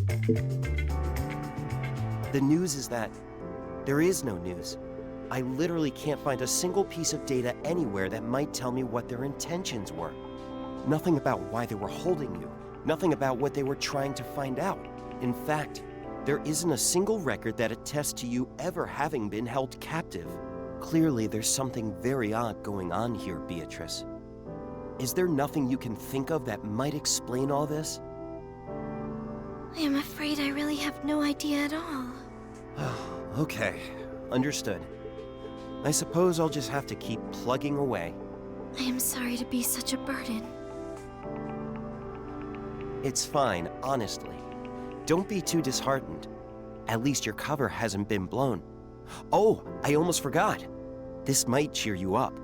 The news is that there is no news. I literally can't find a single piece of data anywhere that might tell me what their intentions were. Nothing about why they were holding you. Nothing about what they were trying to find out. In fact, there isn't a single record that attests to you ever having been held captive. Clearly, there's something very odd going on here, Beatrice. Is there nothing you can think of that might explain all this? I am afraid I really have no idea at all. Okay, understood. I suppose I'll just have to keep plugging away. I am sorry to be such a burden. It's fine, honestly. Don't be too disheartened. At least your cover hasn't been blown. Oh, I almost forgot. This might cheer you up.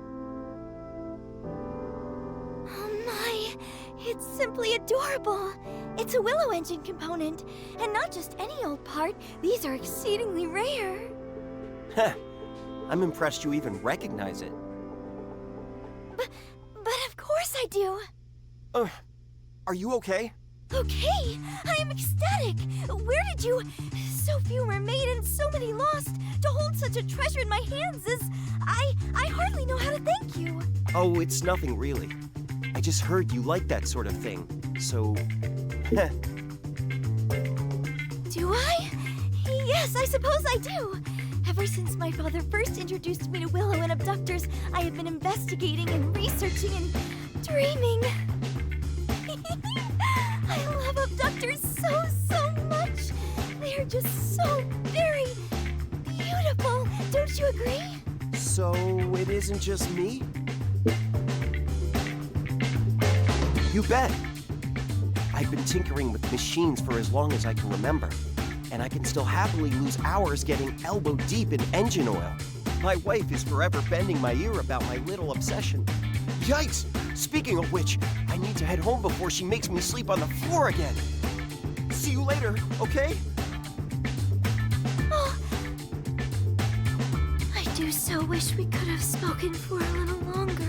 Oh my, it's simply adorable. It's a Willow Engine component, and not just any old part. These are exceedingly rare. Heh, I'm impressed you even recognize it. But of course I do. Are you okay? Okay, I am ecstatic. Where did you... So few were made and so many lost. To hold such a treasure in my hands is... I hardly know how to thank you. Oh, it's nothing really. I just heard you like that sort of thing, so... Heh. Do I? Yes, I suppose I do. Ever since my father first introduced me to Willow and abductors, I have been investigating and researching and dreaming. I love abductors so much. They are just so very beautiful. Don't you agree? So it isn't just me? You bet. I've been tinkering with machines for as long as I can remember, and I can still happily lose hours getting elbow deep in engine oil. My wife is forever bending my ear about my little obsession. Yikes! Speaking of which, I need to head home before she makes me sleep on the floor again. See you later, okay? Oh. I do so wish we could have spoken for a little longer.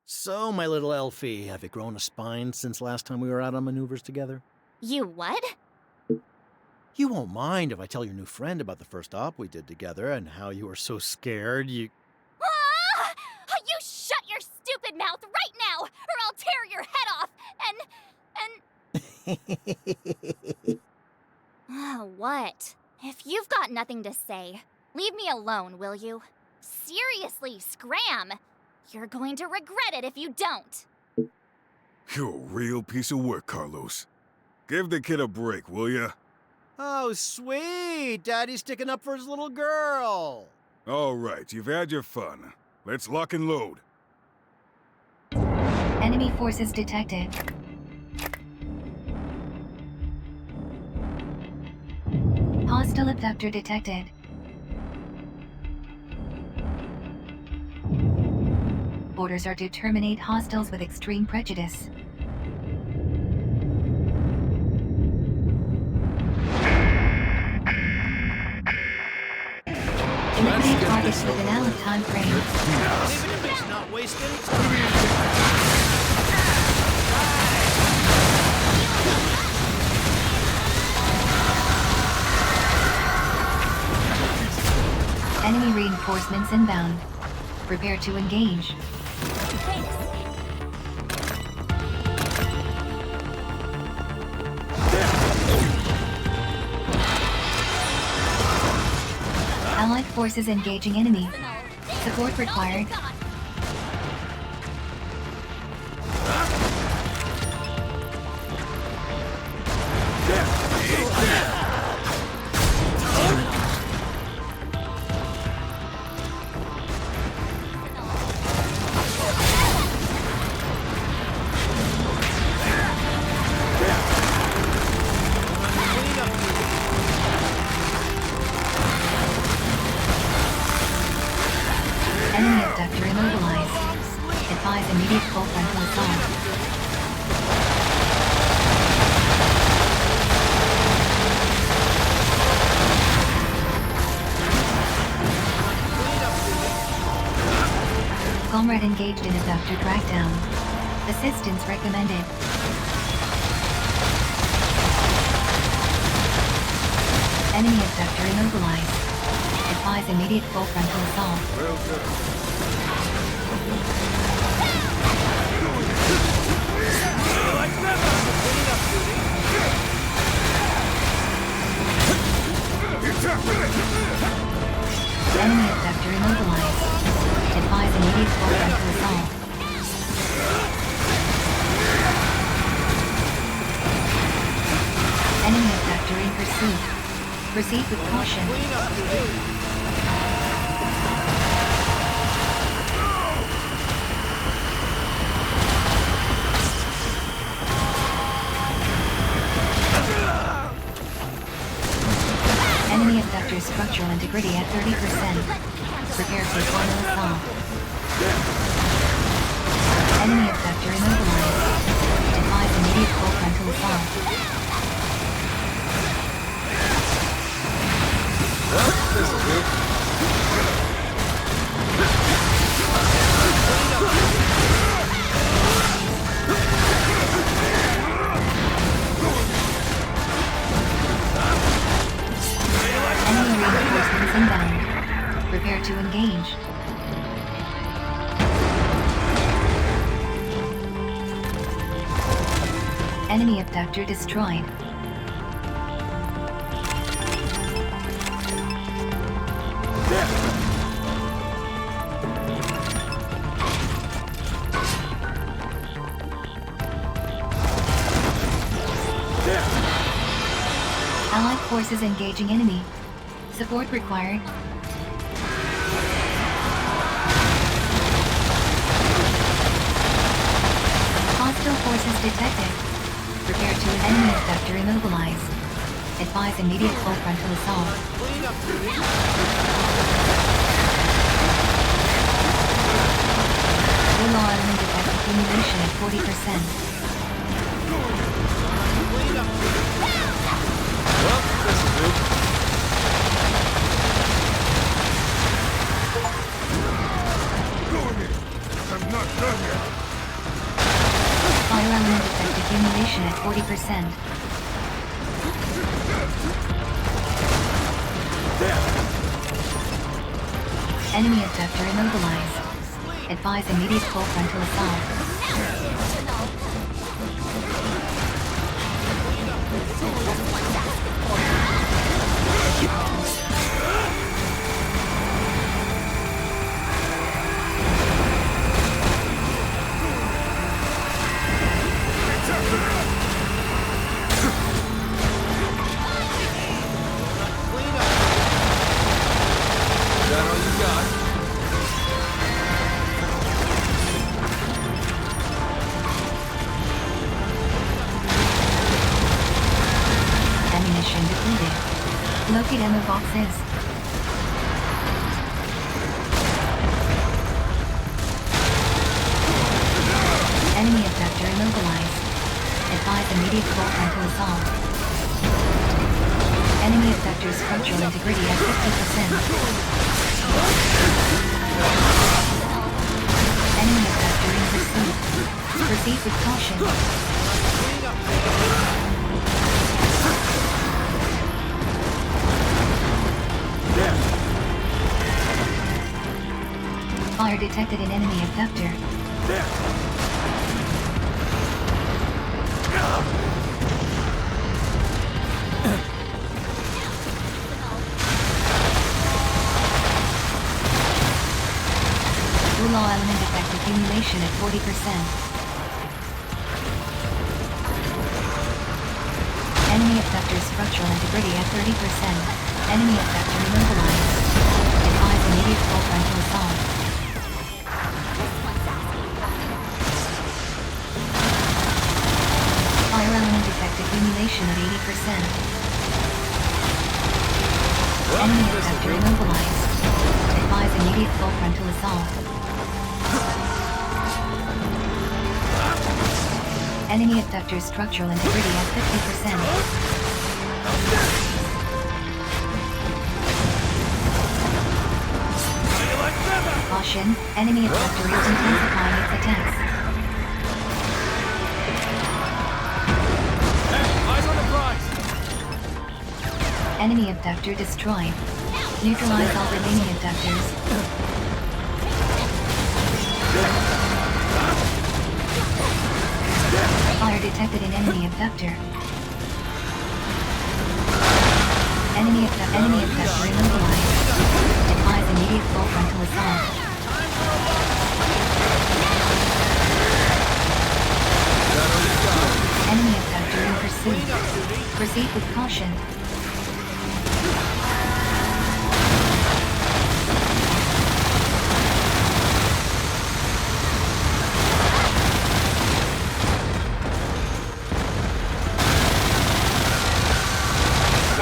So, my little Elfie, have you grown a spine since last time we were out on maneuvers together? You what? You won't mind if I tell your new friend about the first op we did together and how you were so scared you... Ah! You shut your stupid mouth right now, or I'll tear your head off, and What? If you've got nothing to say, leave me alone, will you? Seriously, scram! You're going to regret it if you don't. You're a real piece of work, Carlos. Give the kid a break, will ya? Oh, sweet! Daddy's sticking up for his little girl! All right, you've had your fun. Let's lock and load. Enemy forces detected. Hostile abductor detected. Orders are to terminate hostiles with extreme prejudice. Eliminate targets with an hour time frame. Even if it's not waste any time. Enemy reinforcements inbound. Prepare to engage. Allied forces engaging enemy. Support required. Enemy abductor immobilized. Advise immediate full frontal assault. Comrade engaged in abductor trackdown. Assistance recommended. Enemy abductor immobilized. Advise immediate full frontal assault. Well done. Enemy abductor immobilized. Advise immediate full frontal assault. Enemy abductor in pursuit. Proceed with caution. Enemy abductor structural integrity at 30%. Prepare for final assault. Enemy abductor immobilized. Advise immediate full frontal assault. Enemy reinforcements inbound. Prepare to engage. Enemy abductor destroyed. Allied forces engaging enemy. Support required. Hostile forces detected. Prepare to enemy abductor immobilized. Advise immediate full frontal assault. Full element effect accumulation at 40%. I'm not done yet. Fire element effect accumulation at 40%. Enemy abductor immobilized. Advise immediate full frontal assault. Is that all you got? Ammunition depleted. Locate ammo boxes. Enemy effector immobilized. Advise immediate full frontal assault. Enemy effector structural integrity at 50%. Enemy effector in pursuit. Proceed with caution. Fire detected in enemy effector. All element effect accumulation at 40%. Enemy effector structural integrity at 30%. Enemy effector immobilized. Advise immediate full frontal assault. Fire element effect accumulation at 80%. Enemy effector immobilized. Advise immediate full frontal assault. Enemy effector structural integrity at 50%. Caution, enemy effector is intensifying its attacks. Eyes on the prize! Enemy abductor destroyed. Neutralize all remaining abductors. Fire detected in enemy abductor. Enemy abductor immobilized. Advise immediate full frontal assault. Enemy abductor in pursuit. Proceed with caution.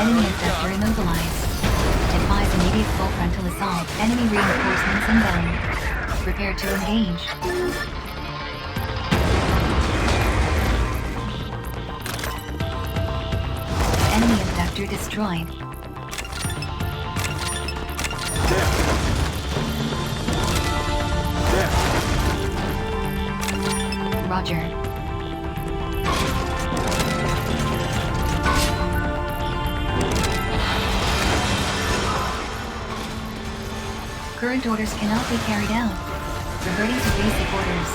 Enemy abductor immobilized. Advise immediate full frontal assault. Enemy reinforcements inbound. Prepare to engage. Enemy abductor destroyed. Roger. Current orders cannot be carried out. Reverting to basic orders.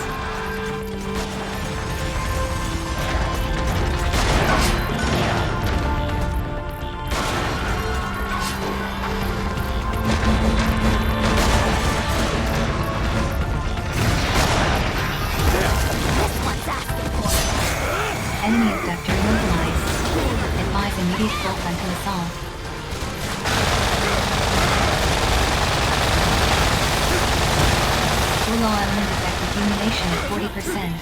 Enemy abductor immobilized. Advise immediate full frontal assault. Full all element effect accumulation at 40%.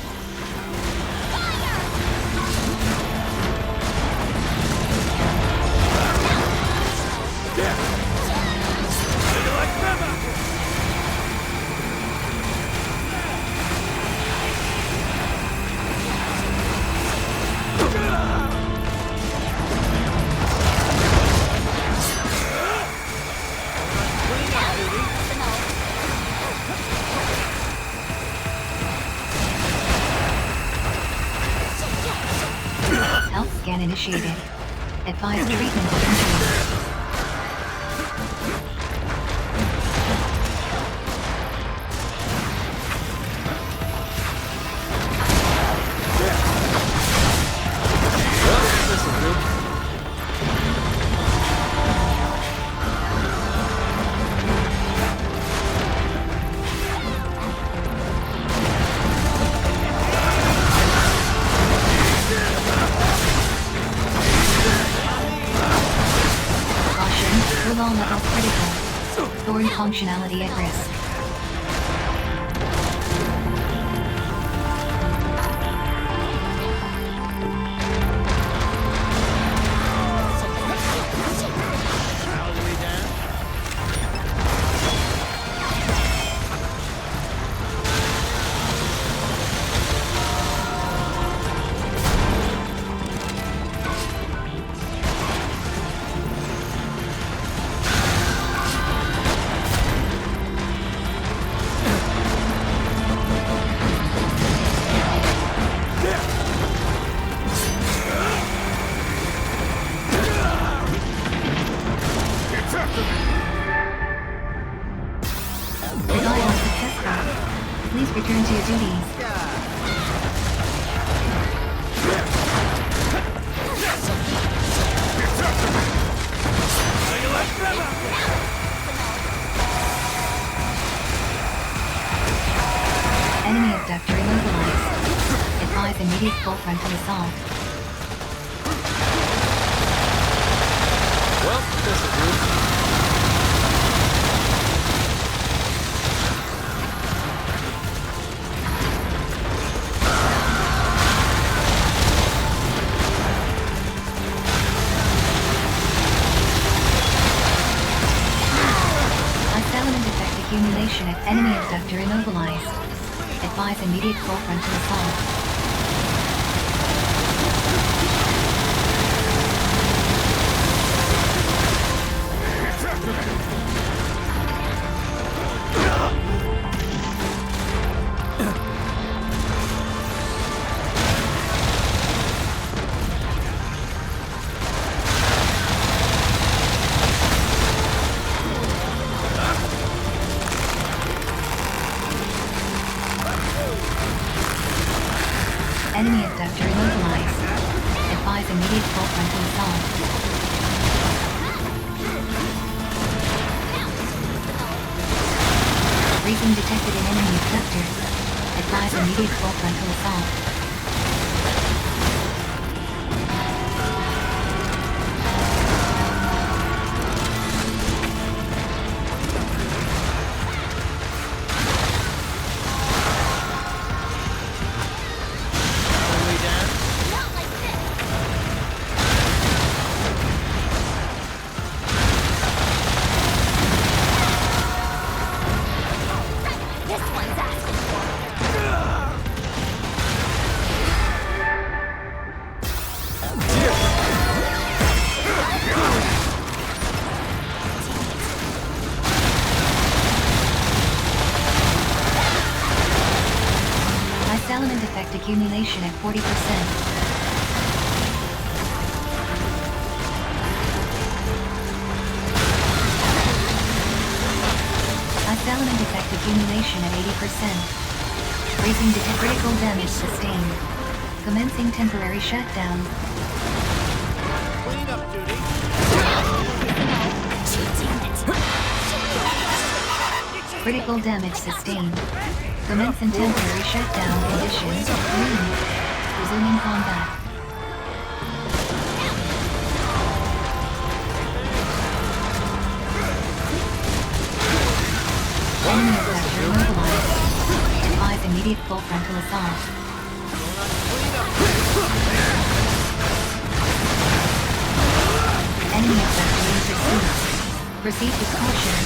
Health scan initiated. Advise treatment of injuries. This is functionality at risk. Denial successful. Please return to your duties. Enemy abductor immobilized. Advise immediate full frontal assault. Well, this is rude. Accumulation of enemy abductor immobilized. Advise immediate full frontal assault. Enemy abductor immobilized. Advise immediate full frontal assault. Breathing detected in enemy abductor. Advise immediate full frontal assault. Element effect accumulation at 40%. Element effect accumulation at 80%. Raising to critical damage sustained. Commencing temporary shutdown. Cleanup duty. Critical damage sustained. Commencing temporary shutdown conditions. Green. Resuming combat. Enemy abductor immobilized. Advise immediate full frontal assault. Enemy abductor in pursuit. Proceed with caution.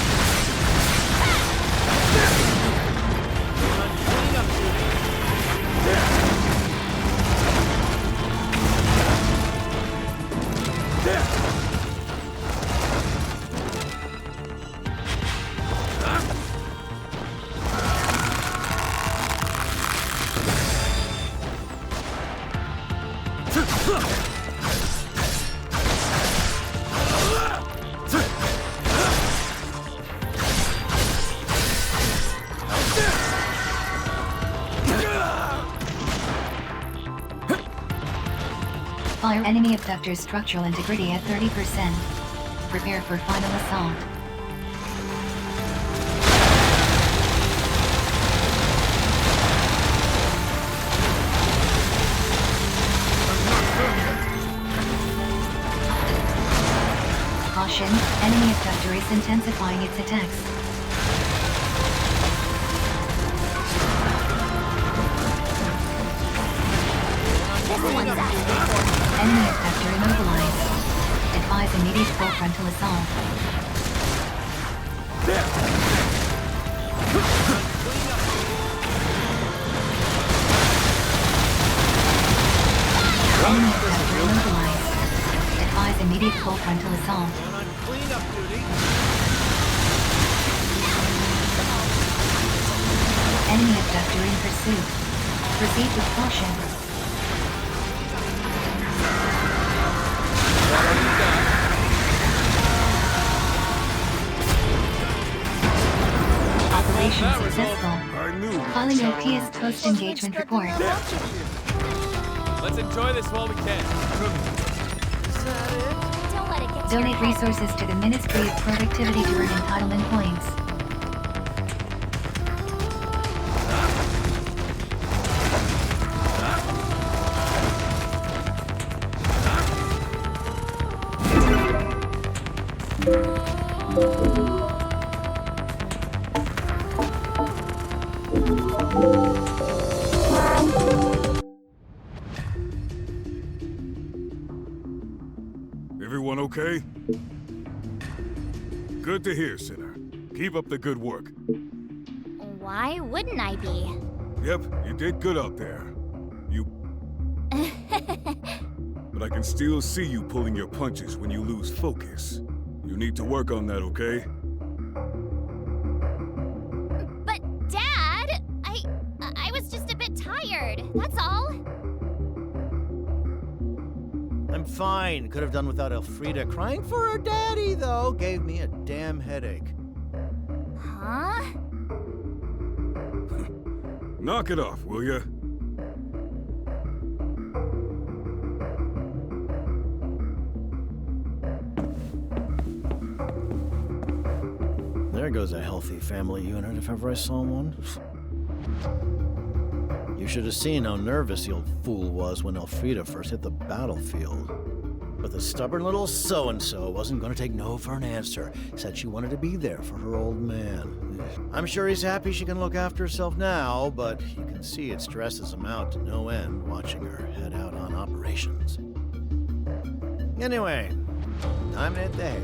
Fire enemy abductor's structural integrity at 30%. Prepare for final assault. Caution, enemy abductor is intensifying its attacks. everyone's asking for. Enemy effector immobilized. Advise immediate full frontal assault. Enemy effector immobilized. Advise immediate full frontal assault. On cleanup duty. Enemy effector in pursuit. Proceed with caution. Operation successful. I knew. Filing OPS post-engagement report. Let's enjoy this while we can. Don't let it get to your Donate head. resources to the Ministry of Productivity to earn entitlement points. Everyone okay? Good to hear, Sinner. Keep up the good work. Why wouldn't I be? Yep, you did good out there. You... But I can still see you pulling your punches when you lose focus. You need to work on that, okay? But Dad, I was just a bit tired. That's all. I'm fine. Could have done without Elfrida. Crying for her daddy, though, gave me a damn headache. Huh? Knock it off, will ya? There goes a healthy family unit if ever I saw one. You should have seen how nervous the old fool was when Elfrida first hit the battlefield. But the stubborn little so-and-so wasn't going to take no for an answer. Said she wanted to be there for her old man. I'm sure he's happy she can look after herself now, but you can see it stresses him out to no end watching her head out on operations. Anyway, time to hit the hay.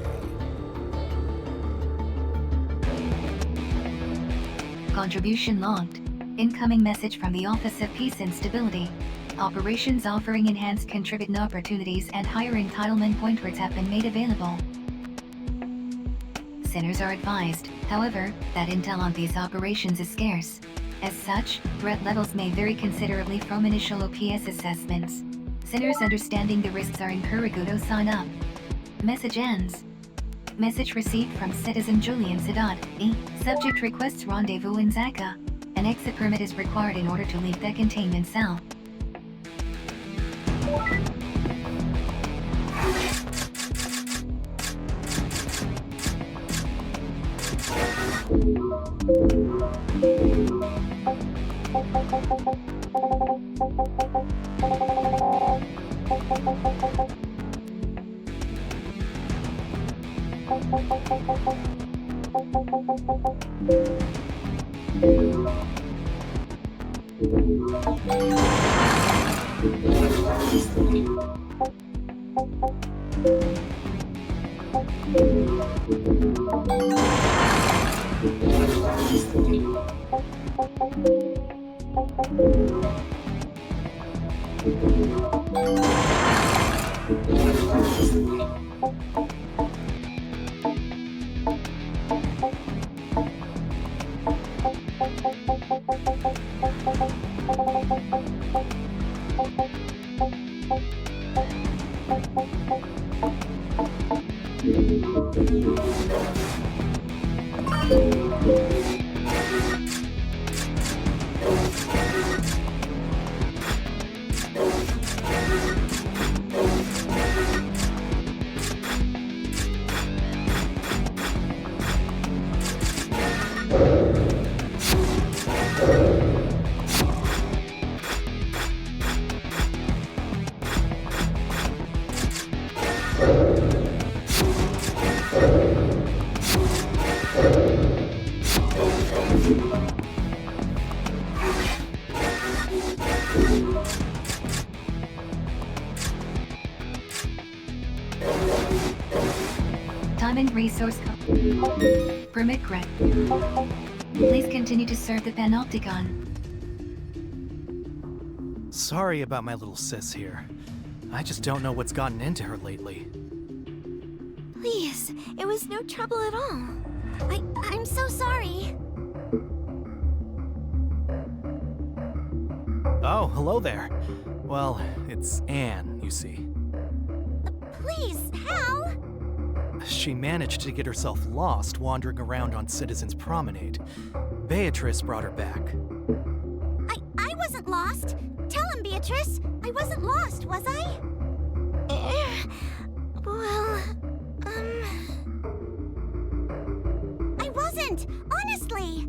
Contribution logged. Incoming message from the Office of Peace and Stability. Operations offering enhanced contribution opportunities and higher entitlement pointers have been made available. Sinners are advised, however, that intel on these operations is scarce. As such, threat levels may vary considerably from initial OPS assessments. Sinners understanding the risks are encouraged to sign up. Message ends. Message received from citizen Julian Sadat. Subject requests rendezvous in Zaka. An exit permit is required in order to leave the containment cell. Examined resource permit grant. Please continue to serve the Panopticon. Sorry about my little sis here. I just don't know what's gotten into her lately. Please, it was no trouble at all. I'm so sorry. Oh, hello there. Well, it's Anne, you see. Please, Hal! She managed to get herself lost wandering around on Citizens Promenade. Beatrice brought her back. I wasn't lost. Tell him, Beatrice. I wasn't lost, was I? Well, I wasn't, honestly.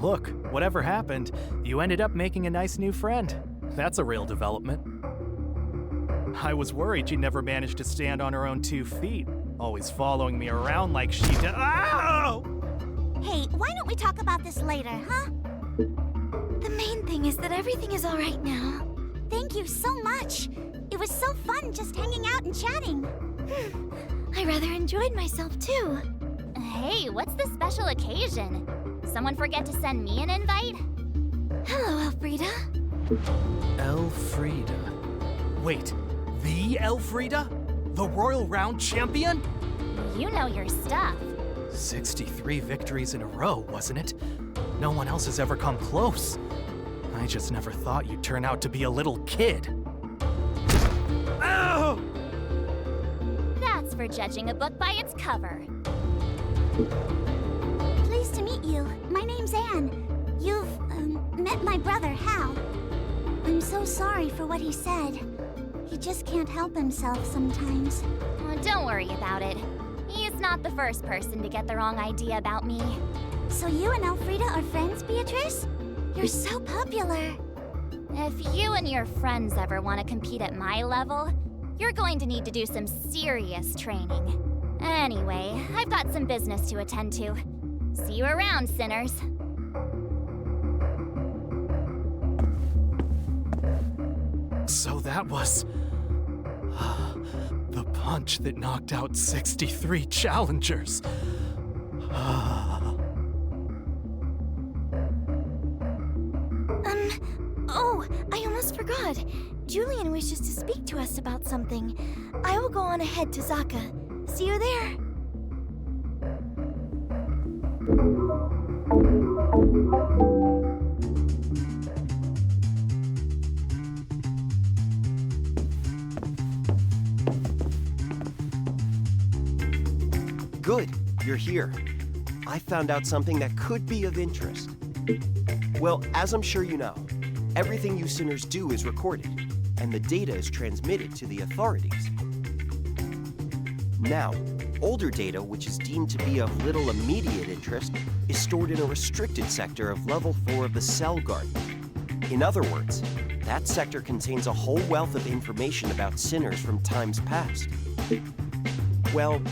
Look, whatever happened, you ended up making a nice new friend. That's a real development. I was worried she'd never manage to stand on her own 2 feet, always following me around like she did. Ow! Hey, why don't we talk about this later, huh? The main thing is that everything is all right now. Thank you so much. It was so fun just hanging out and chatting. I rather enjoyed myself too. Hey, what's the special occasion? Someone forget to send me an invite? Hello, Elfrida. Elfrida. Wait, the Elfrida? The Royal Round Champion? You know your stuff. 63 victories in a row, wasn't it? No one else has ever come close. I just never thought you'd turn out to be a little kid. Ow! That's for judging a book by its cover. Pleased to meet you. My name's Anne. You've, met my brother, Hal. I'm so sorry for what he said. He just can't help himself sometimes. Oh, don't worry about it. He's not the first person to get the wrong idea about me. So you and Elfrida are friends, Beatrice? You're so popular. If you and your friends ever want to compete at my level, you're going to need to do some serious training. Anyway, I've got some business to attend to. See you around, sinners. So that was the punch that knocked out 63 challengers. Oh, I almost forgot. Julian wishes to speak to us about something. I will go on ahead to Zaka. See you there. Good, you're here. I found out something that could be of interest. Well, as I'm sure you know, everything you sinners do is recorded, and the data is transmitted to the authorities. Now, older data, which is deemed to be of little immediate interest, is stored in a restricted sector of level 4 of the Cell Garden. In other words, that sector contains a whole wealth of information about sinners from times past. Well,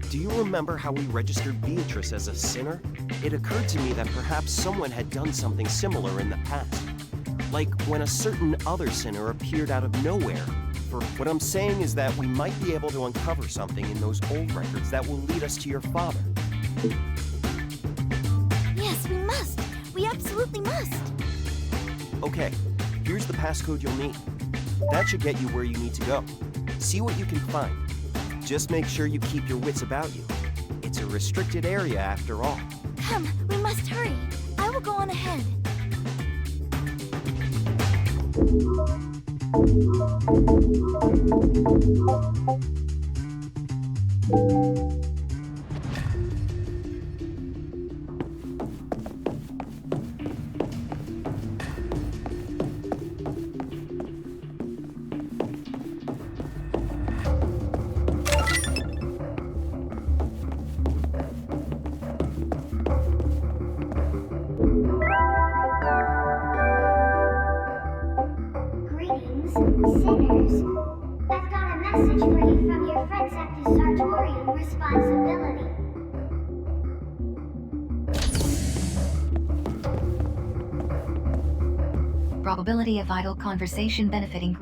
do you remember how we registered Beatrice as a sinner? It occurred to me that perhaps someone had done something similar in the past. Like when a certain other sinner appeared out of nowhere. What I'm saying is that we might be able to uncover something in those old records that will lead us to your father. Yes, we must. We absolutely must. Okay, here's the passcode you'll need. That should get you where you need to go. See what you can find. Just make sure you keep your wits about you. It's a restricted area after all. Come, we must hurry. I will go on ahead. Greetings, sinners. I've got a message for you from your friends at the Sartorium Responsibility. Probability of idle conversation benefiting.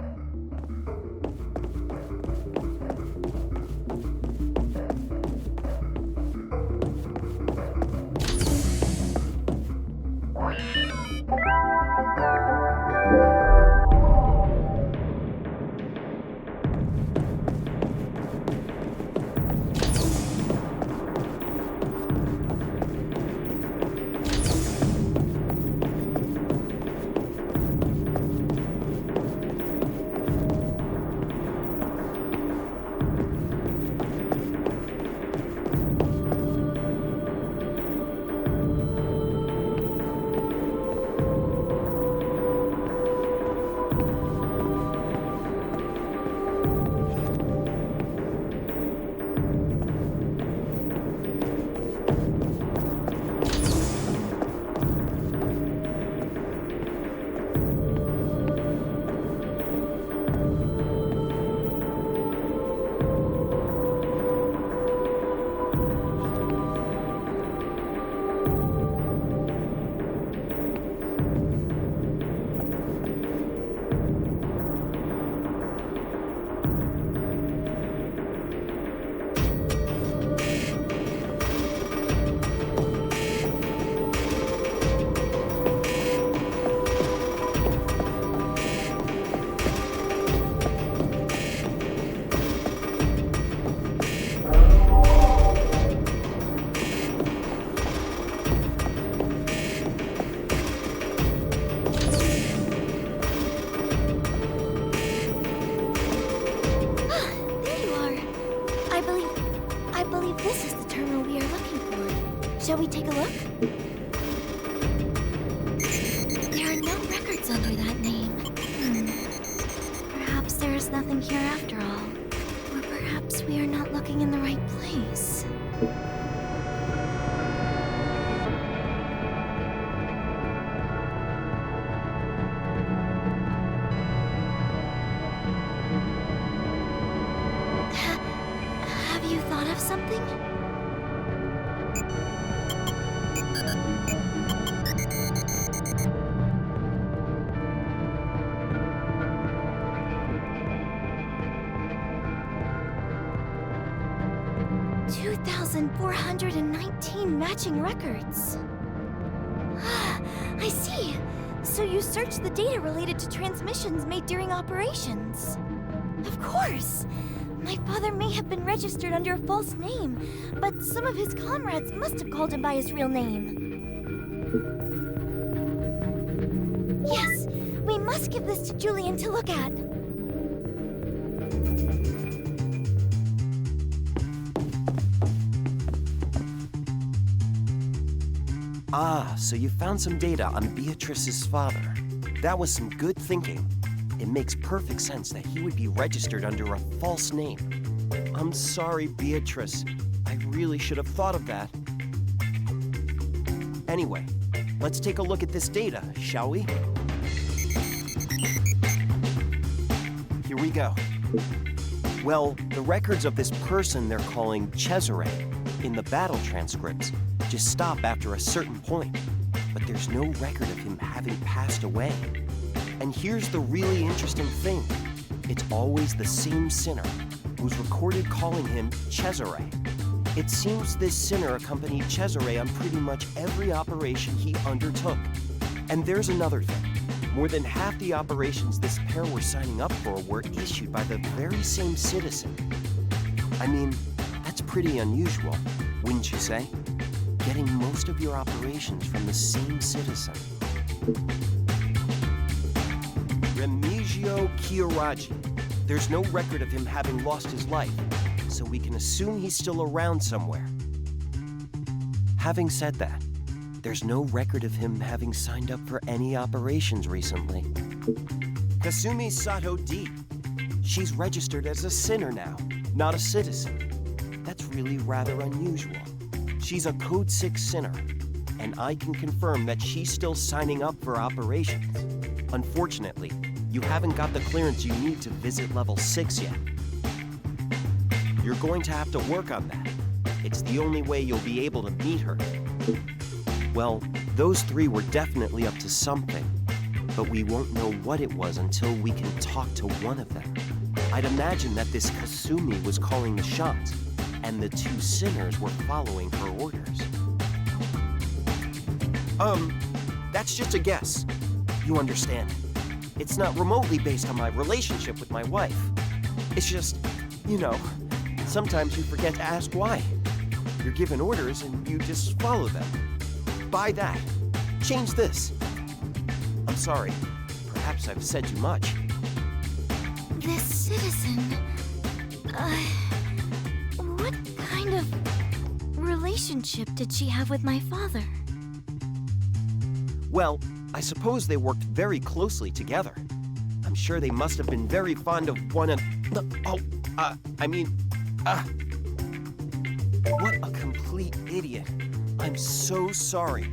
by that name. Perhaps there is nothing here after all. Or perhaps we are not looking in the right place. Have you thought of something? 2,419 matching records. I see. So you searched the data related to transmissions made during operations. Of course. My father may have been registered under a false name, but some of his comrades must have called him by his real name. Yes, we must give this to Julian to look at. Ah, so you found some data on Beatrice's father. That was some good thinking. It makes perfect sense that he would be registered under a false name. I'm sorry, Beatrice. I really should have thought of that. Anyway, let's take a look at this data, shall we? Here we go. Well, the records of this person they're calling Cesare in the battle transcripts just stop after a certain point, but there's no record of him having passed away. And here's the really interesting thing. It's always the same sinner who's recorded calling him Cesare. It seems this sinner accompanied Cesare on pretty much every operation he undertook. And there's another thing. More than half the operations this pair were signing up for were issued by the very same citizen. I mean, that's pretty unusual, wouldn't you say? Getting most of your operations from the same citizen. Remigio Chiaraggi. There's no record of him having lost his life, so we can assume he's still around somewhere. Having said that, there's no record of him having signed up for any operations recently. Kasumi Sato D. She's registered as a sinner now, not a citizen. That's really rather unusual. She's a Code 6 sinner, and I can confirm that she's still signing up for operations. Unfortunately, you haven't got the clearance you need to visit level 6 yet. You're going to have to work on that. It's the only way you'll be able to meet her. Well, those three were definitely up to something, but we won't know what it was until we can talk to one of them. I'd imagine that this Kasumi was calling the shots, and the two sinners were following her orders. That's just a guess. You understand. It's not remotely based on my relationship with my wife. It's just, you know, sometimes you forget to ask why. You're given orders and you just follow them. Buy that. Change this. I'm sorry. Perhaps I've said too much. This citizen... what kind of relationship did she have with my father? Well, I suppose they worked very closely together. I'm sure they must have been very fond of one another. What a complete idiot. I'm so sorry.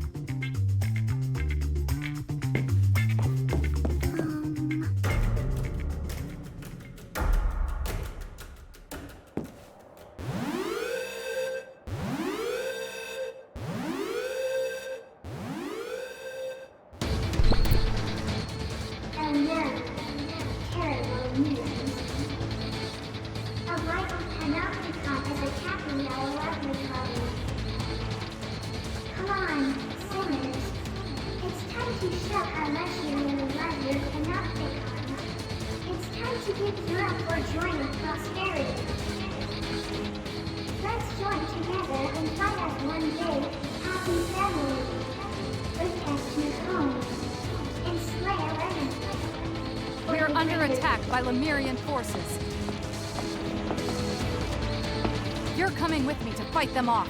We are under attack by Lemurian forces. You're coming with me to fight them off.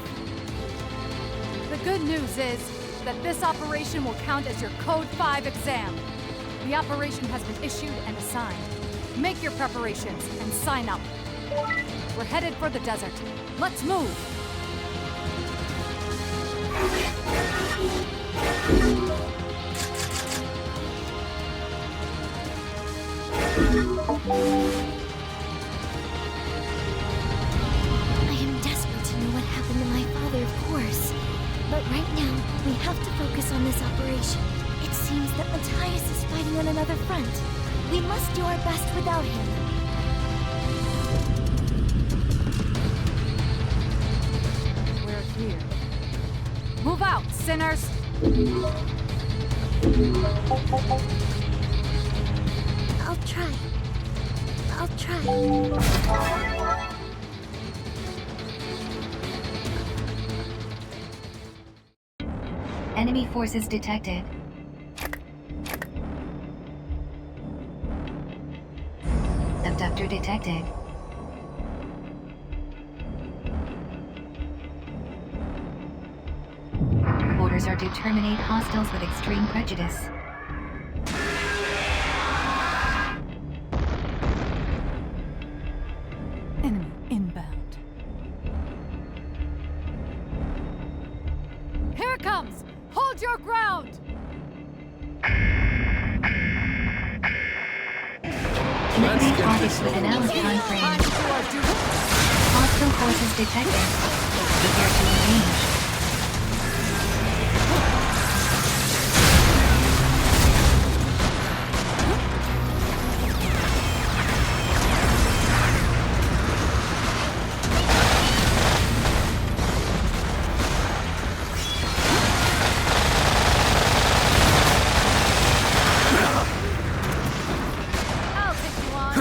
The good news is that this operation will count as your Code 5 exam. The operation has been issued and assigned. Make your preparations and sign up. We're headed for the desert. Let's move! I am desperate to know what happened to my father, of course. But right now, we have to focus on this operation. It seems that Matthias is fighting on another front. We must do our best without him. We're here. Move out, sinners! I'll try. I'll try. Enemy forces detected. Abductor detected. Orders are to terminate hostiles with extreme prejudice. Enemy inbound. Here it comes! Hold your ground! Liquidate targets with an hour's time frame. Hostile forces detected. Prepare to engage. I'll take you on.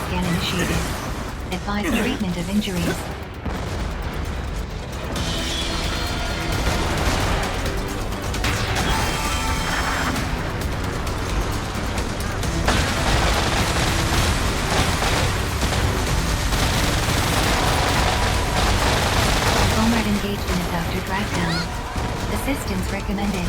Scan initiated. Advise treatment of injuries. Comrade engagement abductor dragdown. Assistance recommended.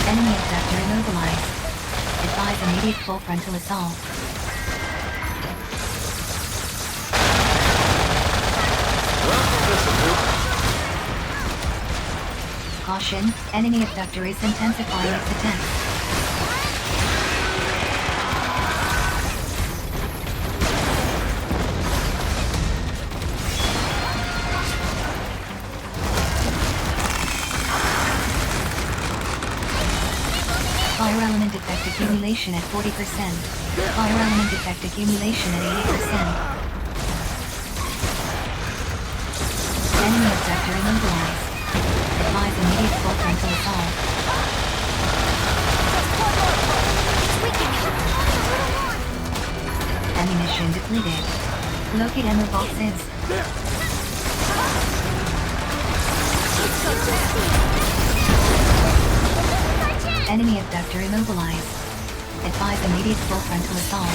Enemy abductor immobilized. Advise immediate full frontal assault. Caution, enemy abductor is intensifying its attack. Fire element effect accumulation at 40%. Fire element effect accumulation at 80%. Enemy abductor immobilized. Advise immediate full frontal assault. Ammunition depleted. Locate ammo boxes. Enemy abductor immobilized. Advise immediate full frontal assault.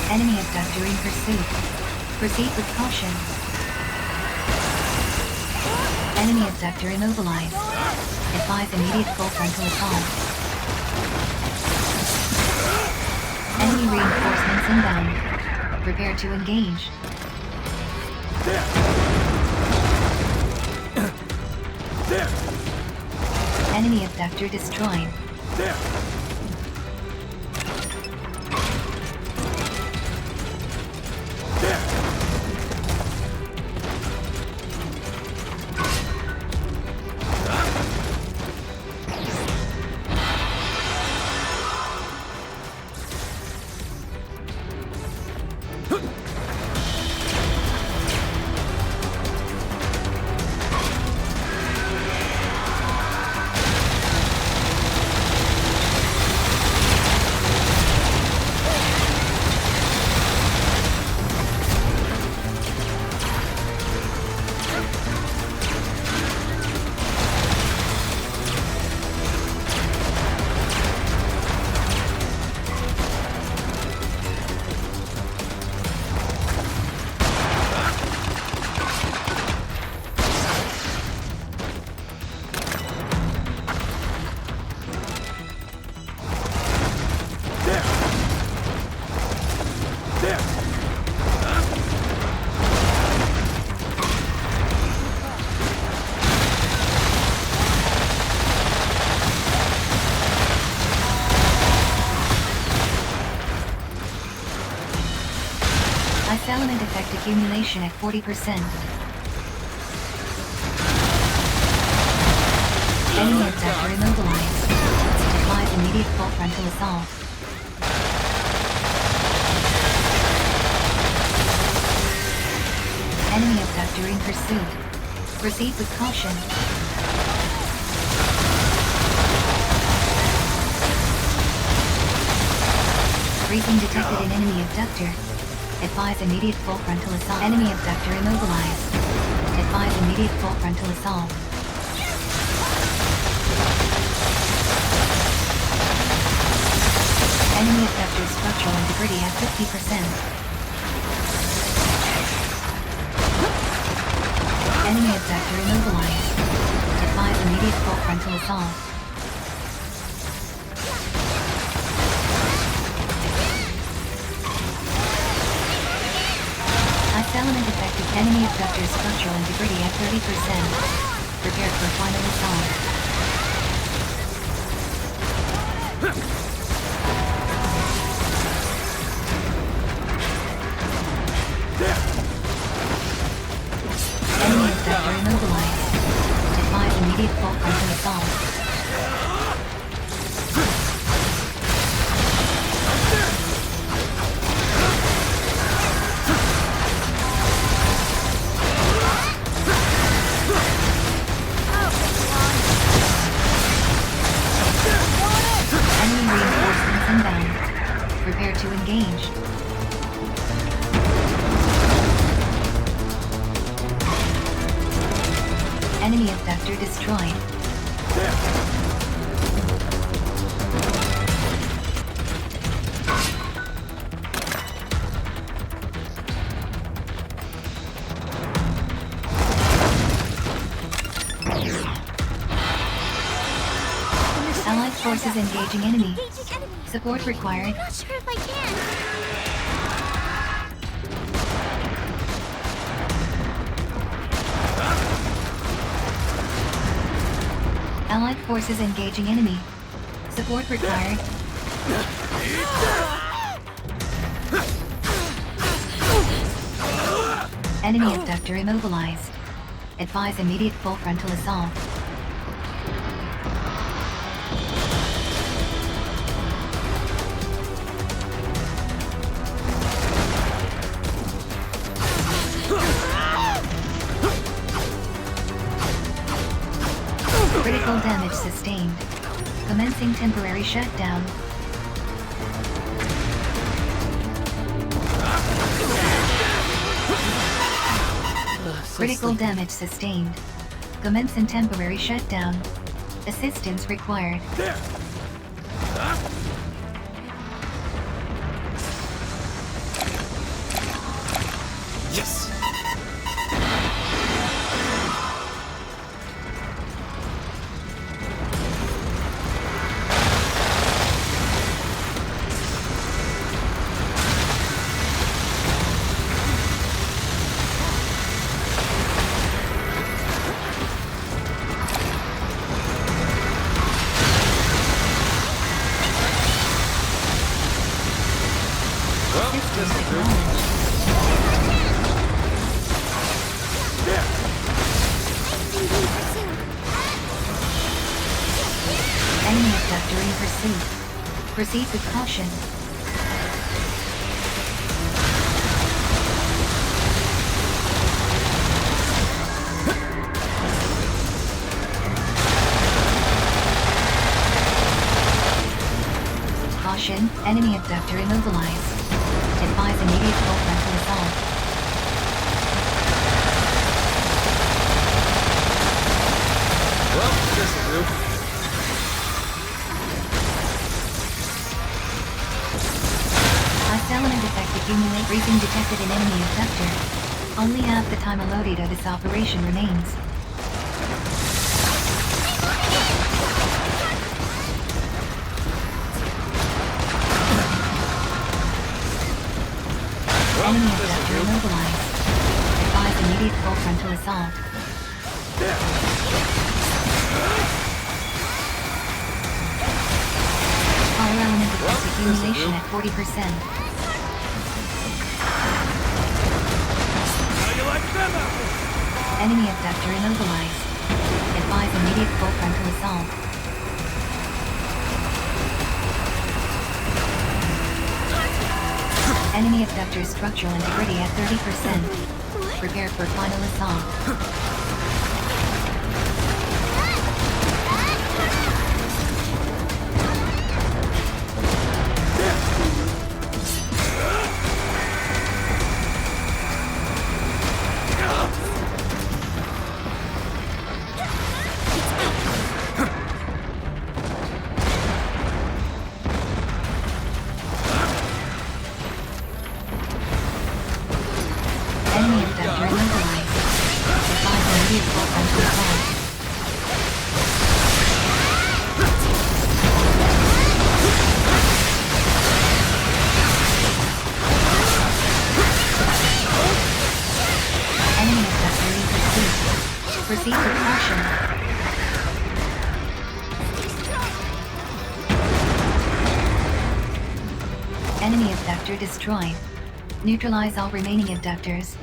Enemy abductor in pursuit. Proceed with caution. Enemy abductor immobilized. Advise immediate full frontal assault. Enemy reinforcements inbound. Prepare to engage. Enemy abductor destroyed. Ice element effect accumulation at 40%. Enemy abductor immobilized. Applies immediate full frontal assault. Enemy abductor in pursuit. Proceed with caution. Freezing detected in enemy abductor. Advise immediate full frontal assault. Enemy abductor immobilized. Advise immediate full frontal assault. Enemy abductor structural integrity at 50%. Enemy abductor immobilized. Advise immediate full frontal assault. Ice element affected enemy abductor structural integrity at 30%. Prepare for final assault. Enemy abductor immobilized. Advise immediate full frontal assault. Enemy reinforcements inbound. Prepare to engage. Enemy abductor destroyed. Allied forces engaging enemy. Support required. I'm not sure if I can. Allied forces engaging enemy. Support required. Enemy abductor immobilized. Advise immediate full frontal assault. Critical damage sustained. Commencing temporary shutdown. Critical damage sustained. Commencing temporary shutdown. Assistance required. Yes! Enemy abductor in pursuit. Proceed with caution. Caution, enemy abductor immobilized. Advise immediate full frontal assault. Well, this'll do. Ice element effect accumulate. Freezing detected in enemy abductor. Only half the time allotted of this operation remains. Enemy abductor immobilized. Advise immediate full frontal assault. Fire element effect accumulation at 40%. Enemy abductor immobilized. Advise immediate full frontal assault. Enemy abductor structural integrity at 30%. Prepare for final assault. Enemy abductor immobilized. Advise immediate full frontal assault. Enemy abductor in pursuit. Proceed with caution. Enemy abductor destroyed. Neutralize all remaining abductors.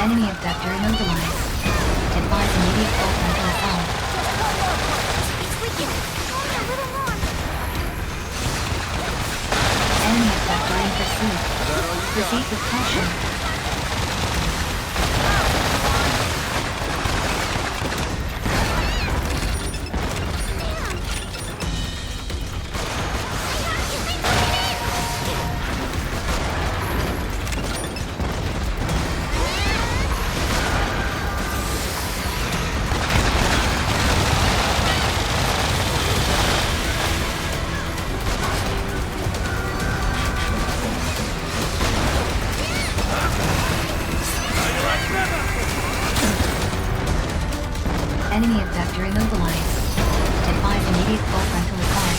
Enemy abductor immobilized. Advise immediate full frontal assault. Enemy abductor in pursuit. Proceed with caution. Enemy abductor immobilized. Advise immediate full frontal assault.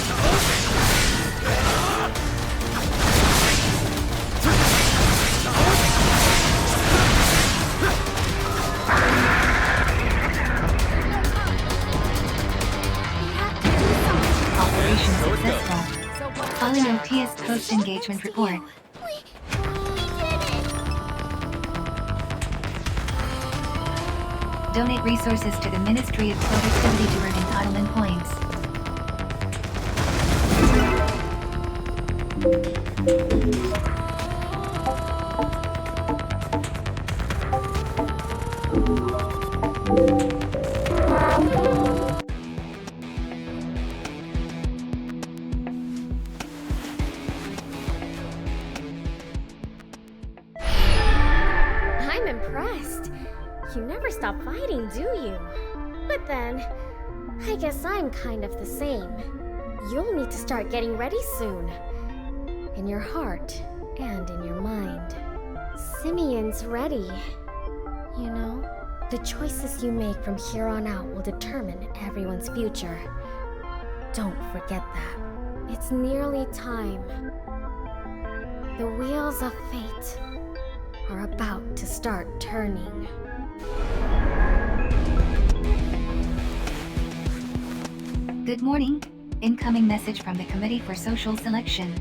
Operation successful. Following OTS post-engagement report. Donate resources to the Ministry of Productivity to earn entitlement points. I'm impressed. You never stop fighting, do you? But then, I guess I'm kind of the same. You'll need to start getting ready soon. In your heart and in your mind. Simeon's ready. You know, the choices you make from here on out will determine everyone's future. Don't forget that. It's nearly time. The wheels of fate are about to start turning. Good morning. Incoming message from the Committee for Social Selection.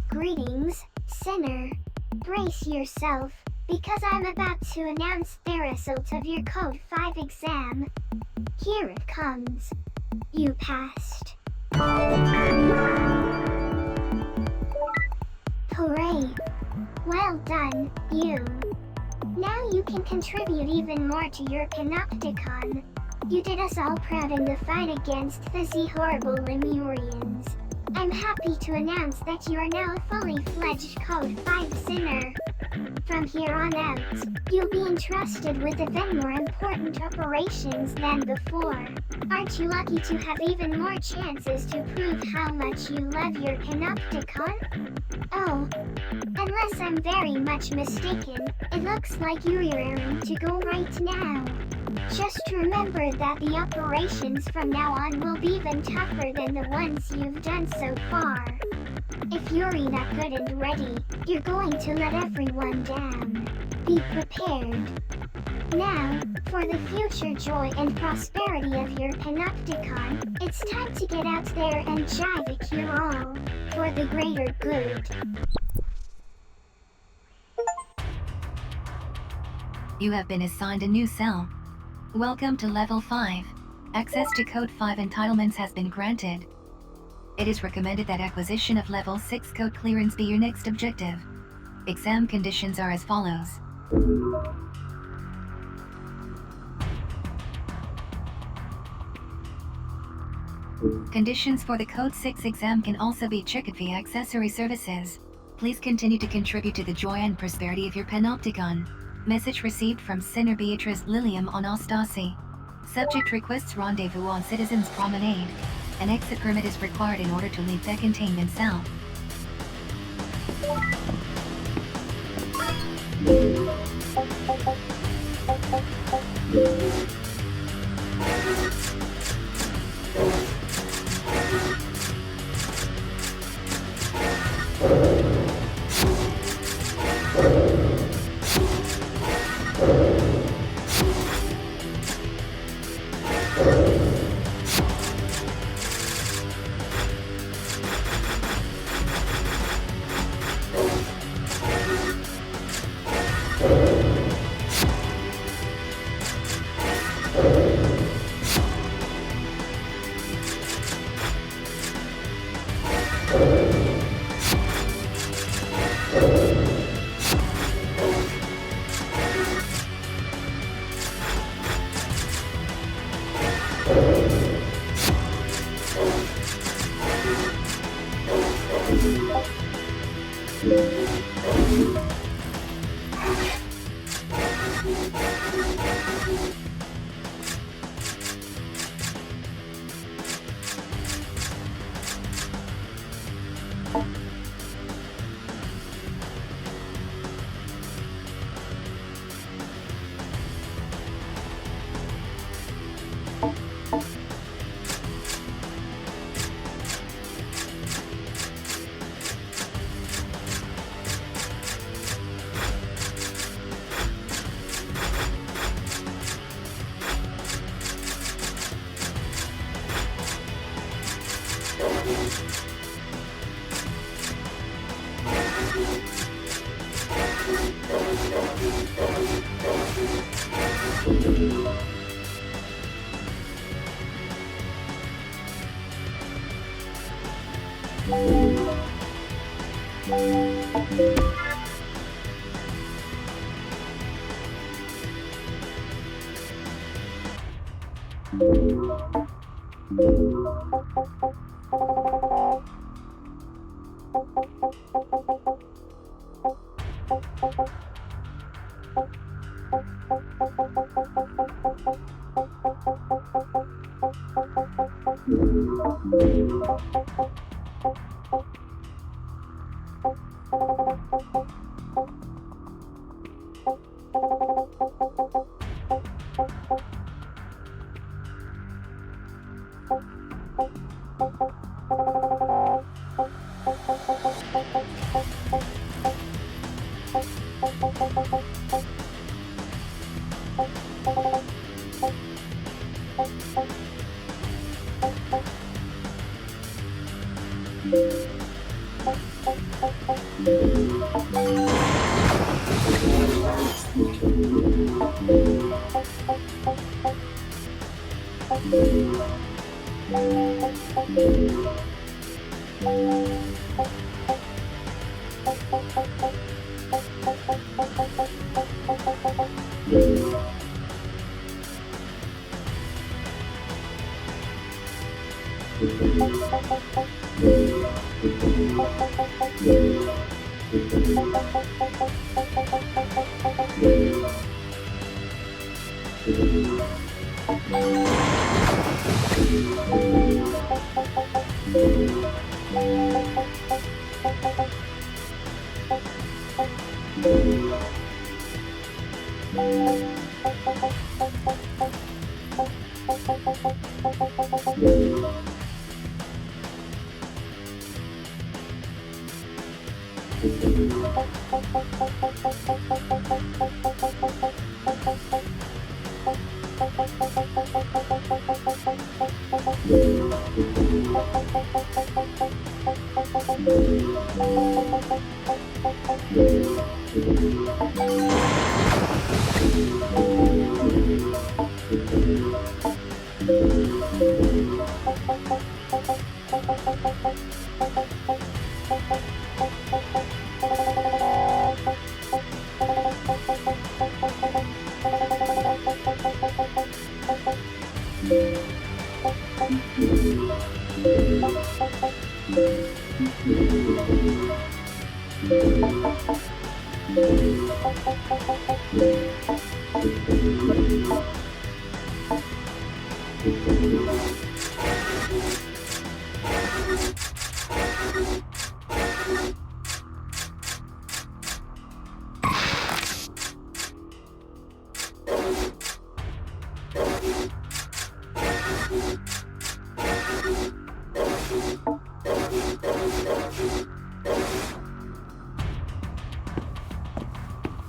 Greetings, Sinner. Brace yourself, because I'm about to announce the result of your Code 5 exam. Here it comes. You passed. Hooray! Well done, you. Now you can contribute even more to your Panopticon. You did us all proud in the fight against the Z-horrible Lemurians. I'm happy to announce that you are now a fully fledged Code 5 Sinner. From from here on out, you'll be entrusted with even more important operations than before. Aren't you lucky to have even more chances to prove how much you love your Panopticon? Oh, unless I'm very much mistaken, it looks like you're raring to go right now. Just remember that the operations from now on will be even tougher than the ones you've done so far. If you're not good and ready, you're going to let everyone down. Be prepared. Now, for the future joy and prosperity of your Panopticon, it's time to get out there and jive it your all, for the greater good. You have been assigned a new cell. Welcome to Level 5. Access to Code 5 entitlements has been granted. It is recommended that acquisition of Level 6 code clearance be your next objective. Exam conditions are as follows. Conditions for the Code 6 exam can also be checked via accessory services. Please continue to contribute to the joy and prosperity of your Panopticon. Message received from Sinner Beatrice Lilium on Ostasi. Subject requests rendezvous on Citizens Promenade. An exit permit is required in order to leave the containment cell.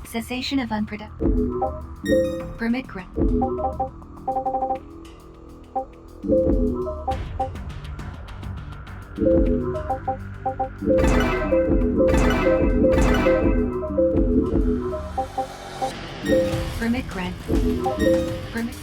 Cessation of unproductive. Permit grant. Permit grant. Permit.